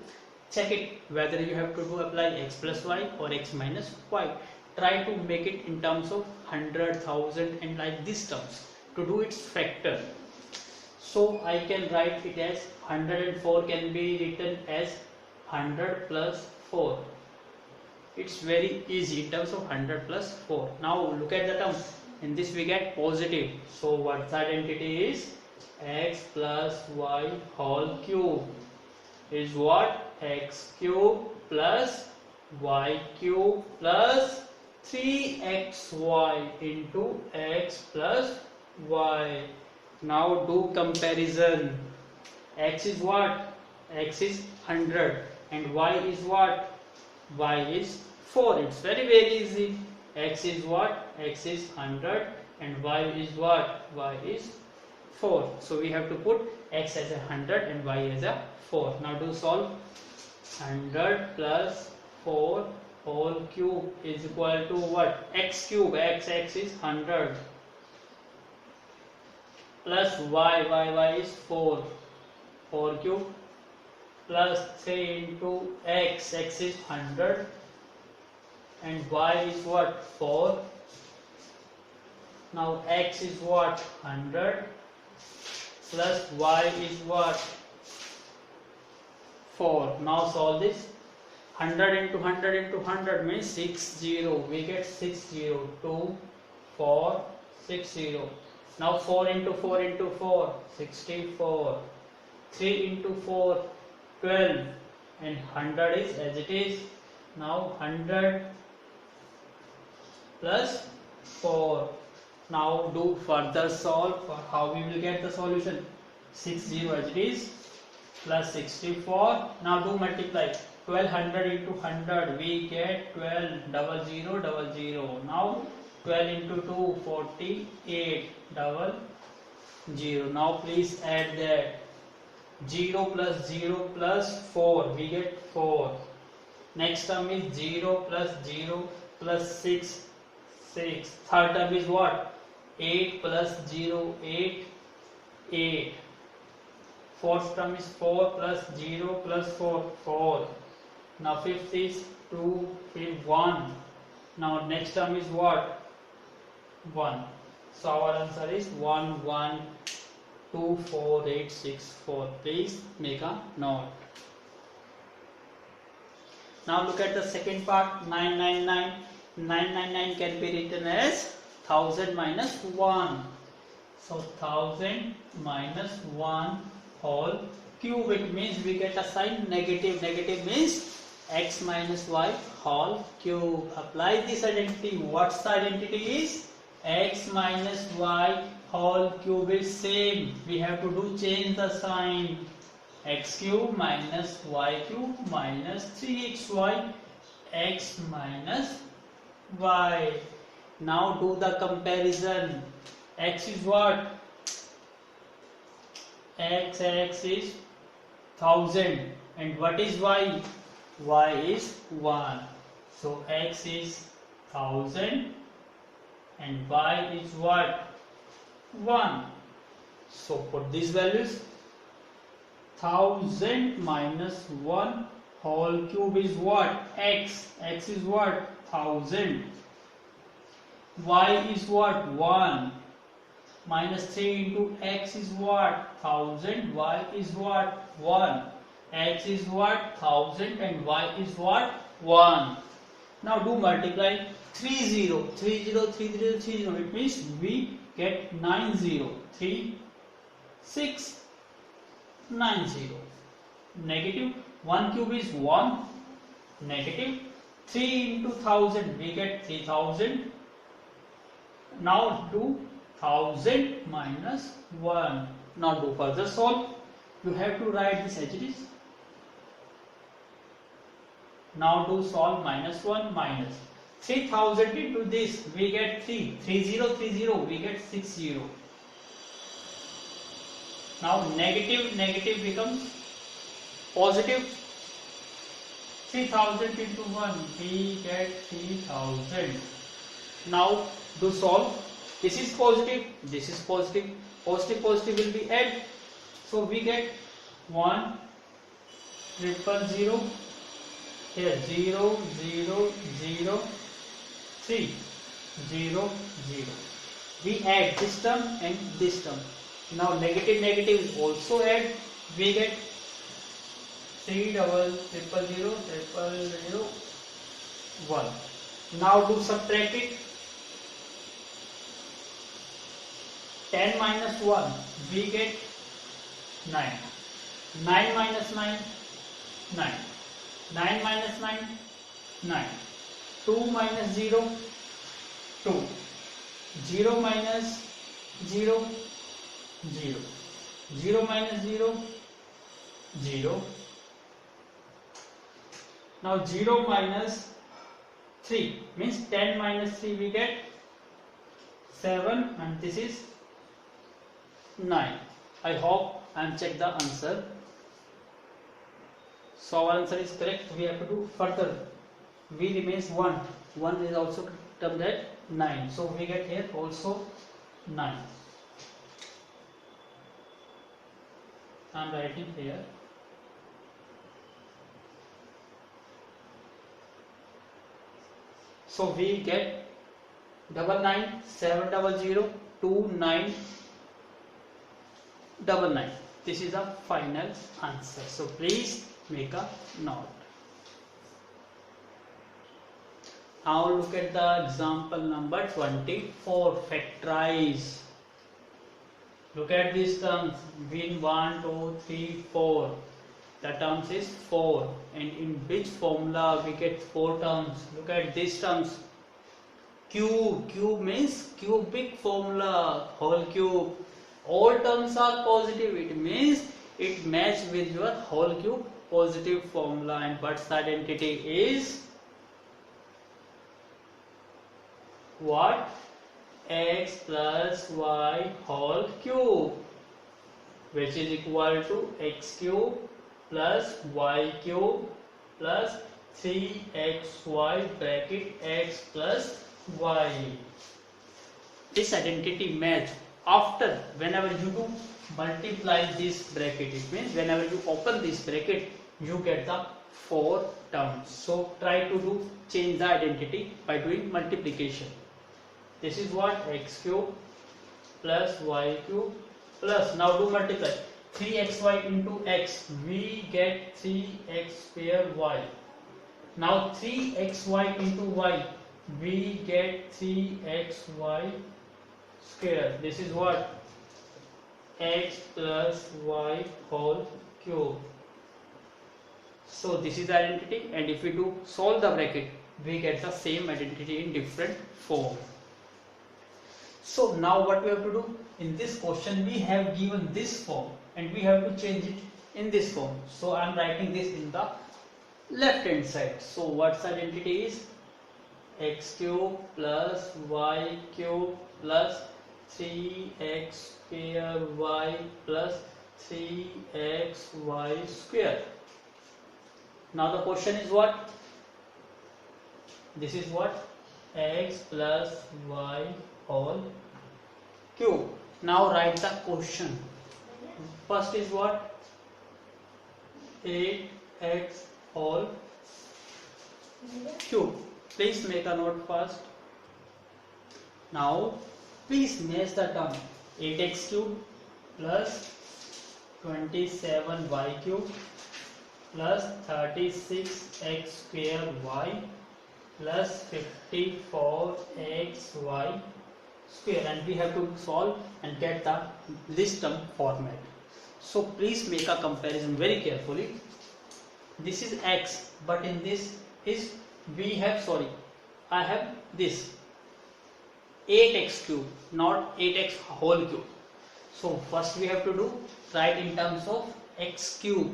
Speaker 1: Check it whether you have to apply x plus y or x minus y. Try to make it in terms of 100, 1000 and like these terms to do its factor. So I can write it as 104 can be written as 100 plus 4. It's very easy in terms of 100 plus 4. Now look at the term. In this we get positive. So what the identity is? X plus y whole cube is what? X cube plus y cube plus 3xy into x plus y. Now do comparison. X is what? X is 100 and y is what? Y is 4. It's very easy. X is what? X is 100 and y is what? Y is 4. So we have to put x as 100 and y as 4. Now do solve. 100 plus 4 whole cube is equal to what? X cube. X is 100 plus y is 4 cube plus 3 into x is 100 and y is what? 4. Now x is what? 100 plus y is what? 4. Now solve this. 100 into 100 into 100 means 60. We get 60. 2, 4, 60. Now 4 into 4 into 4, 64. 3 into 4, 12. And 100 is as it is. Now 100 plus 4. Now do further solve. For how we will get the solution? 60 as it is plus 64. Now do multiply. 1200 into 100 we get 12 0000. Now 12 into 2 48 00. Now please add that. 0 plus 4 we get 4. Next term is 0 plus 6. Third term is what? 8 plus 0 8. Fourth term is 4 plus 0 plus 4. Now fifth is 2 1. Now next term is what? 1. So our answer is 1 1 2 4 8 6 4. Please make a note. Now look at the second part. 999. 999 can be written as 1000 minus 1. So 1000 minus 1 whole cube. It means we get a sign negative. Negative means x minus y whole cube. Apply this identity. What's the identity is? X minus y whole cube is same. We have to change the sign. x cube minus y cube minus 3xy x minus y. Now do the comparison. X is what? X is 1000 and what is y? Y is 1. So x is 1000 and y is what? 1. So put these values. 1000 minus 1 whole cube is what? X. X is what? 1000. Y is what? 1. Minus 3 into x is what? 1000. Y is what? 1. X is what? 1000 and y is what? 1. Now do multiply 30. It means we get 90. 3, 6, 90. Negative 1 cube is 1. Negative 3 into 1000 we get 3000. Now do 1000 minus 1. Now do further solve. You have to write this as it is. Now do solve minus 1 minus 3000 into this we get 3. 30 we get 60. Now negative becomes positive. 3000 into 1 we get 3000. Now do solve. This is positive, this is positive. Positive will be add. So we get 1 0 here 0 0 0 3 0 0. We add this term and this term. Now negative also add. We get 3 0 0 0 0 1. Now do subtract it. 10 minus 1 we get 9. 9 minus 9 9. 9 minus 9 9. 2 minus 0 2. 0 minus 0 0. 0 minus 0 0. Now 0 minus 3 means 10 minus 3 we get 7 and this is 9. I hope I am checked the answer. So our answer is correct. We have to do further. V remains 1. 1 is also termed at 9. So we get here also 9. I am writing here. So we get 99 700 29 99. This is the final answer. So please make a note. Now look at the example number 24. Factorize. Look at these terms. Win 1, 2, 3, 4. The terms is 4. And in which formula we get 4 terms? Look at these terms. Cube. Cube means cubic formula. Whole cube. All terms are positive. It means it matches with your whole cube positive formula. And what's the identity is? What? X plus y whole cube, which is equal to x cube plus y cube plus 3xy bracket x plus y. This identity match after whenever you do multiply this bracket. It means whenever you open this bracket you get the 4 terms. So try to do change the identity by doing multiplication. This is what? X cube plus y cube plus, now do multiply 3xy into x, we get 3x square y. Now 3xy into y, we get 3xy square. This is what? X plus y whole cube. So this is the identity, and if we do solve the bracket we get the same identity in different form. So now what we have to do? In this question we have given this form and we have to change it in this form. So I am writing this in the left hand side. So what's identity is x cube plus y cube plus 3x square y plus 3xy square. Now the question is what? This is what? X plus y whole cube. Now write the question. First is what? 8x whole cube. Please make a note first. Now please match the term 8x cube plus 27y cube plus 36x square y plus 54xy square, and we have to solve and get the this term format. So please make a comparison very carefully. This is x, but in this is I have this 8x cube, not 8x whole cube. So first we have to do write in terms of x cube.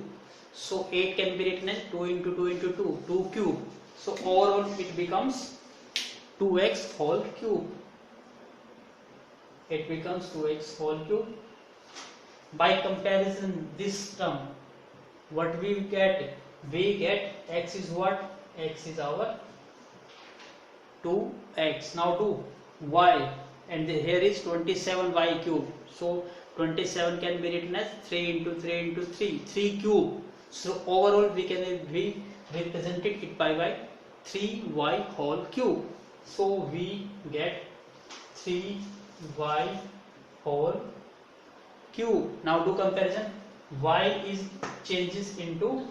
Speaker 1: So 8 can be written as 2 into 2 into 2, 2 cube. So overall it becomes 2x whole cube. It becomes 2x whole cube. By comparison, this term, what we get? We get x is what? X is our 2x. Now do y, and here is 27y cube. So 27 can be written as 3 into 3 into 3, 3 cube. So overall we represented it by 3y whole cube. So we get 3y whole cube. Now do comparison. Y is changes into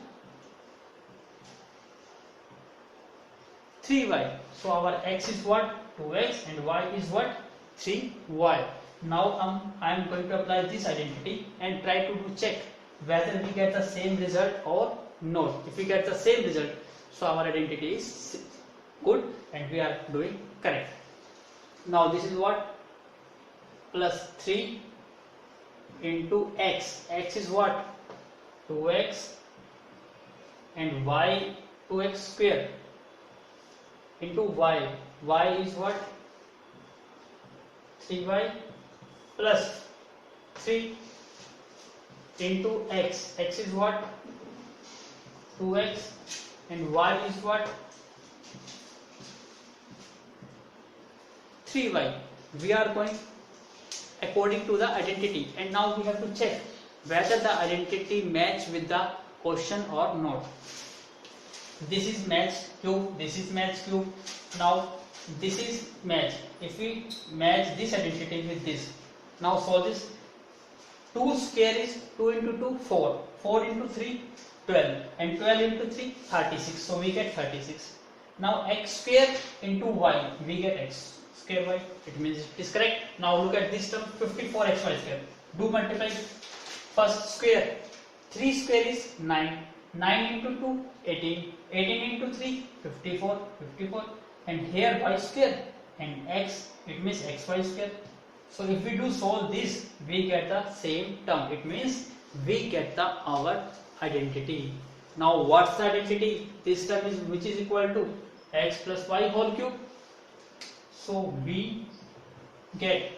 Speaker 1: 3y. So our x is what? 2x, and y is what? 3y. Now I am going to apply this identity and try to check whether we get the same result or not. If we get the same result, so our identity is good and we are doing correct. Now this is what? Plus 3 into x. X is what? 2x, and y 2x square into y. Y is what? 3y plus 3 into x. X is what? 2x, and y is what? 3y. We are going according to the identity, and now we have to check whether the identity match with the question or not. This is match cube, this is match cube. Now this is match. If we match this identity with this, now solve this. 2 square is 2 into 2, 4. 4 into 3, 12. And 12 into 3, 36. So we get 36. Now x square into y, we get x square y. It means it is correct. Now look at this term, 54xy square. Do multiply. First square. 3 square is 9. 9 into 2, 18. 18 into 3, 54. 54. And here y square. And x, it means xy square. So if we do solve this, we get the same term. It means we get our identity. Now what's the identity? This term is which is equal to x plus y whole cube. So we get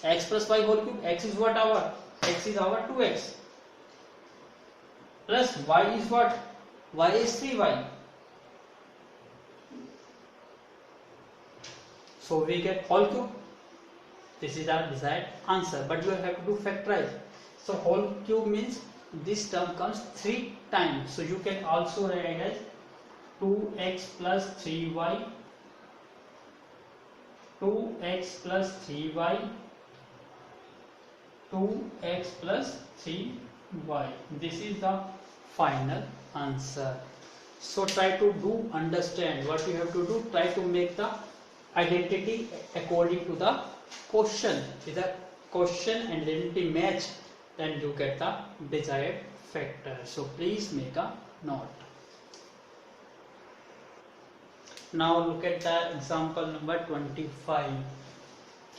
Speaker 1: x plus y whole cube. X is what our? X is our 2x. Plus y is what? Y is 3y. So we get whole cube. This is our desired answer, but we have to do factorize. So whole cube means this term comes 3 times. So you can also write as 2x plus 3y, 2x plus 3y, 2x plus 3y. This is the final answer. So try to do understand what you have to do. Try to make the identity according to the question. If the question and identity match, then you get the desired factor. So please make a note. Now look at the example number 25.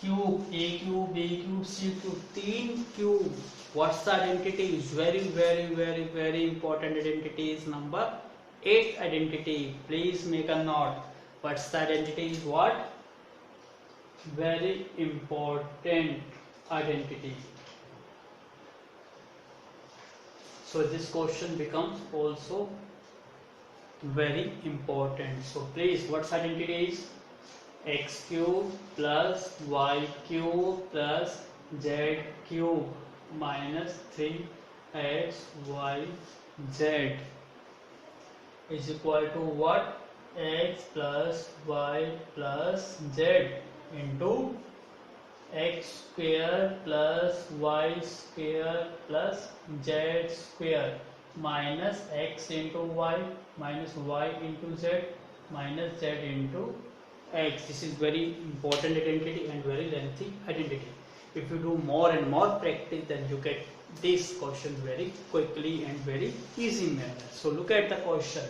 Speaker 1: cube, a cube, b cube, c cube, 3 cube. What's the identity? Is very important identity is number 8 identity. Please make a note. What's the identity is what? Very important identity. So this question becomes also very important. So please, what's identity is? X cube plus y cube plus z cube minus 3x y z is equal to what? X plus y plus z into x square plus y square plus z square minus x into y minus y into z minus z into x. This is very important identity and very lengthy identity. If you do more and more practice, then you get this question very quickly and very easy manner. So look at the question.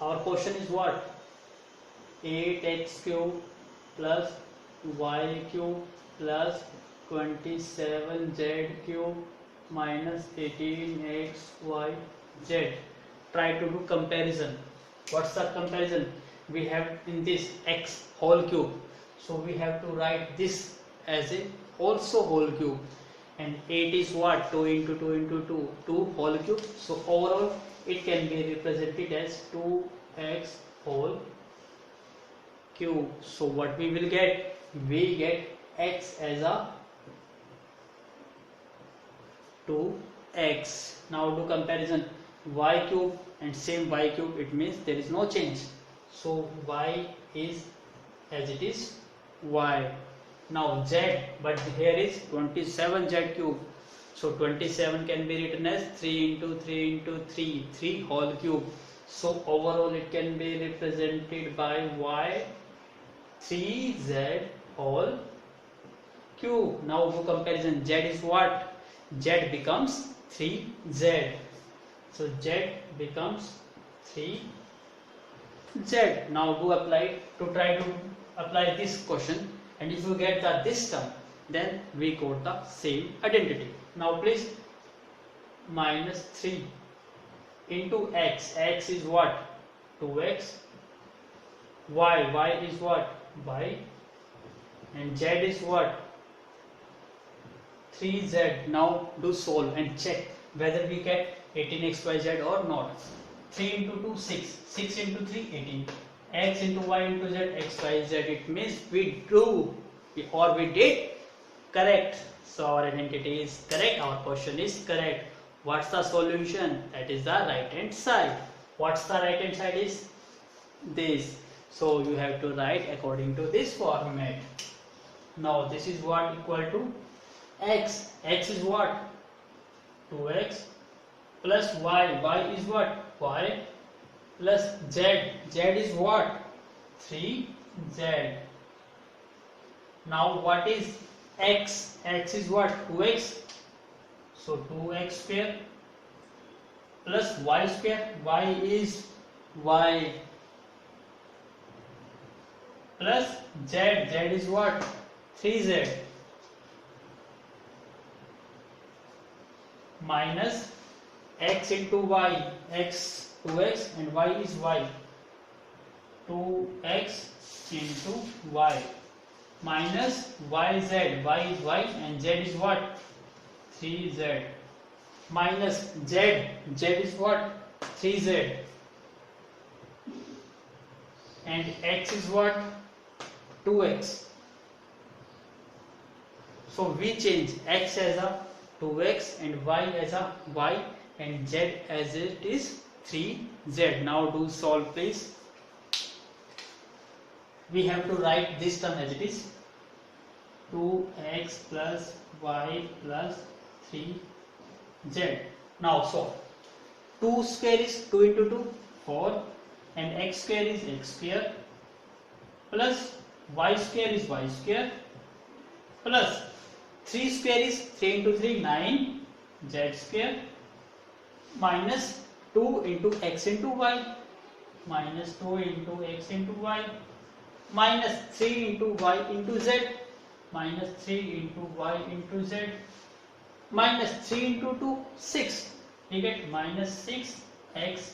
Speaker 1: Our question is what? 8x cube plus y cube plus 27z cube minus 18xyz. Try to do comparison. What's the comparison? We have in this x whole cube, so we have to write this as a also whole cube, and 8 is what? 2 into 2 into 2, 2 whole cube. So overall it can be represented as 2x whole cube. So what we will get? We get x as a 2x. Now do comparison. Y cube and same y cube, it means there is no change. So y is as it is y. Now z, but here is 27z cube. So 27 can be written as 3 into 3 into 3, 3 whole cube. So overall it can be represented by y 3z whole cube. Now do comparison. Z is what? Z becomes 3z. So z becomes 3z. Now do apply to try to apply this question, and if you get this term, then we got the same identity. Now please, minus 3 into x. X is what? 2x. Y is what? Y. And z is what? 3z. Now do solve and check whether we get 18xyz or not. 3 into 2, 6. 6 into 3, 18. X into y into z, x, y, z. It means we do or we did correct. So our identity is correct. Our question is correct. What's the solution? That is the right hand side. What's the right hand side is? This. So you have to write according to this format. Now this is what equal to x. X is what? 2x plus y. Y is what? Y plus z. Z is what? 3z. Now what is x? X is what? 2x. So 2x square plus y square. Y is y plus z. Z is what? 3z minus x into y. X 2x and y is y. 2x into y minus yz. Y is y and z is what? 3z minus z. Z is what? 3z and x is what? 2x. So we change x as a 2x and y as a y and z as it is 3z. Now do solve please. We have to write this term as it is 2x plus y plus 3z. Now solve. 2 square is 2 into 2, 4, and x square is x square plus y square is y square plus 3 square is 3 into 3, 9, z square minus 2 into x into y minus 2 into x into y minus 3 into y into z minus 3 into y into z, minus 3 into 2 6, we get minus 6xz.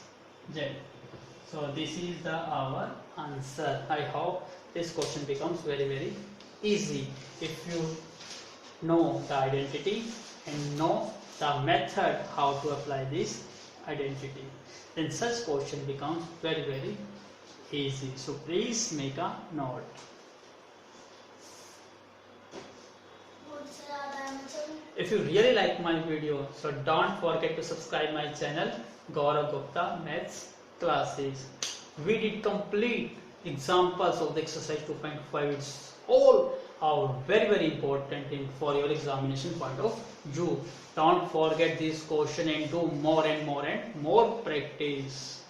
Speaker 1: So this is the our answer. I hope this question becomes very easy if you know the identity and know the method how to apply this identity. Then such question becomes very easy. So please make a note. If you really like my video, so don't forget to subscribe my channel Gaurav Gupta Maths Classes. We did complete examples of the exercise 2.5. It's all are very important for your examination point of view. Don't forget this question and do more and more practice.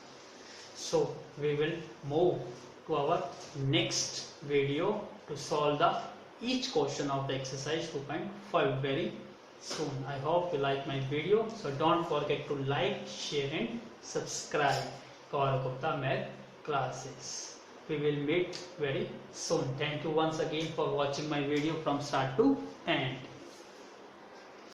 Speaker 1: So we will move to our next video to solve the each question of the exercise 2.5 very soon. I hope you like my video. So don't forget to like, share and subscribe Gaurav Gupta Math Classes. We will meet very soon. Thank you once again for watching my video from start to end.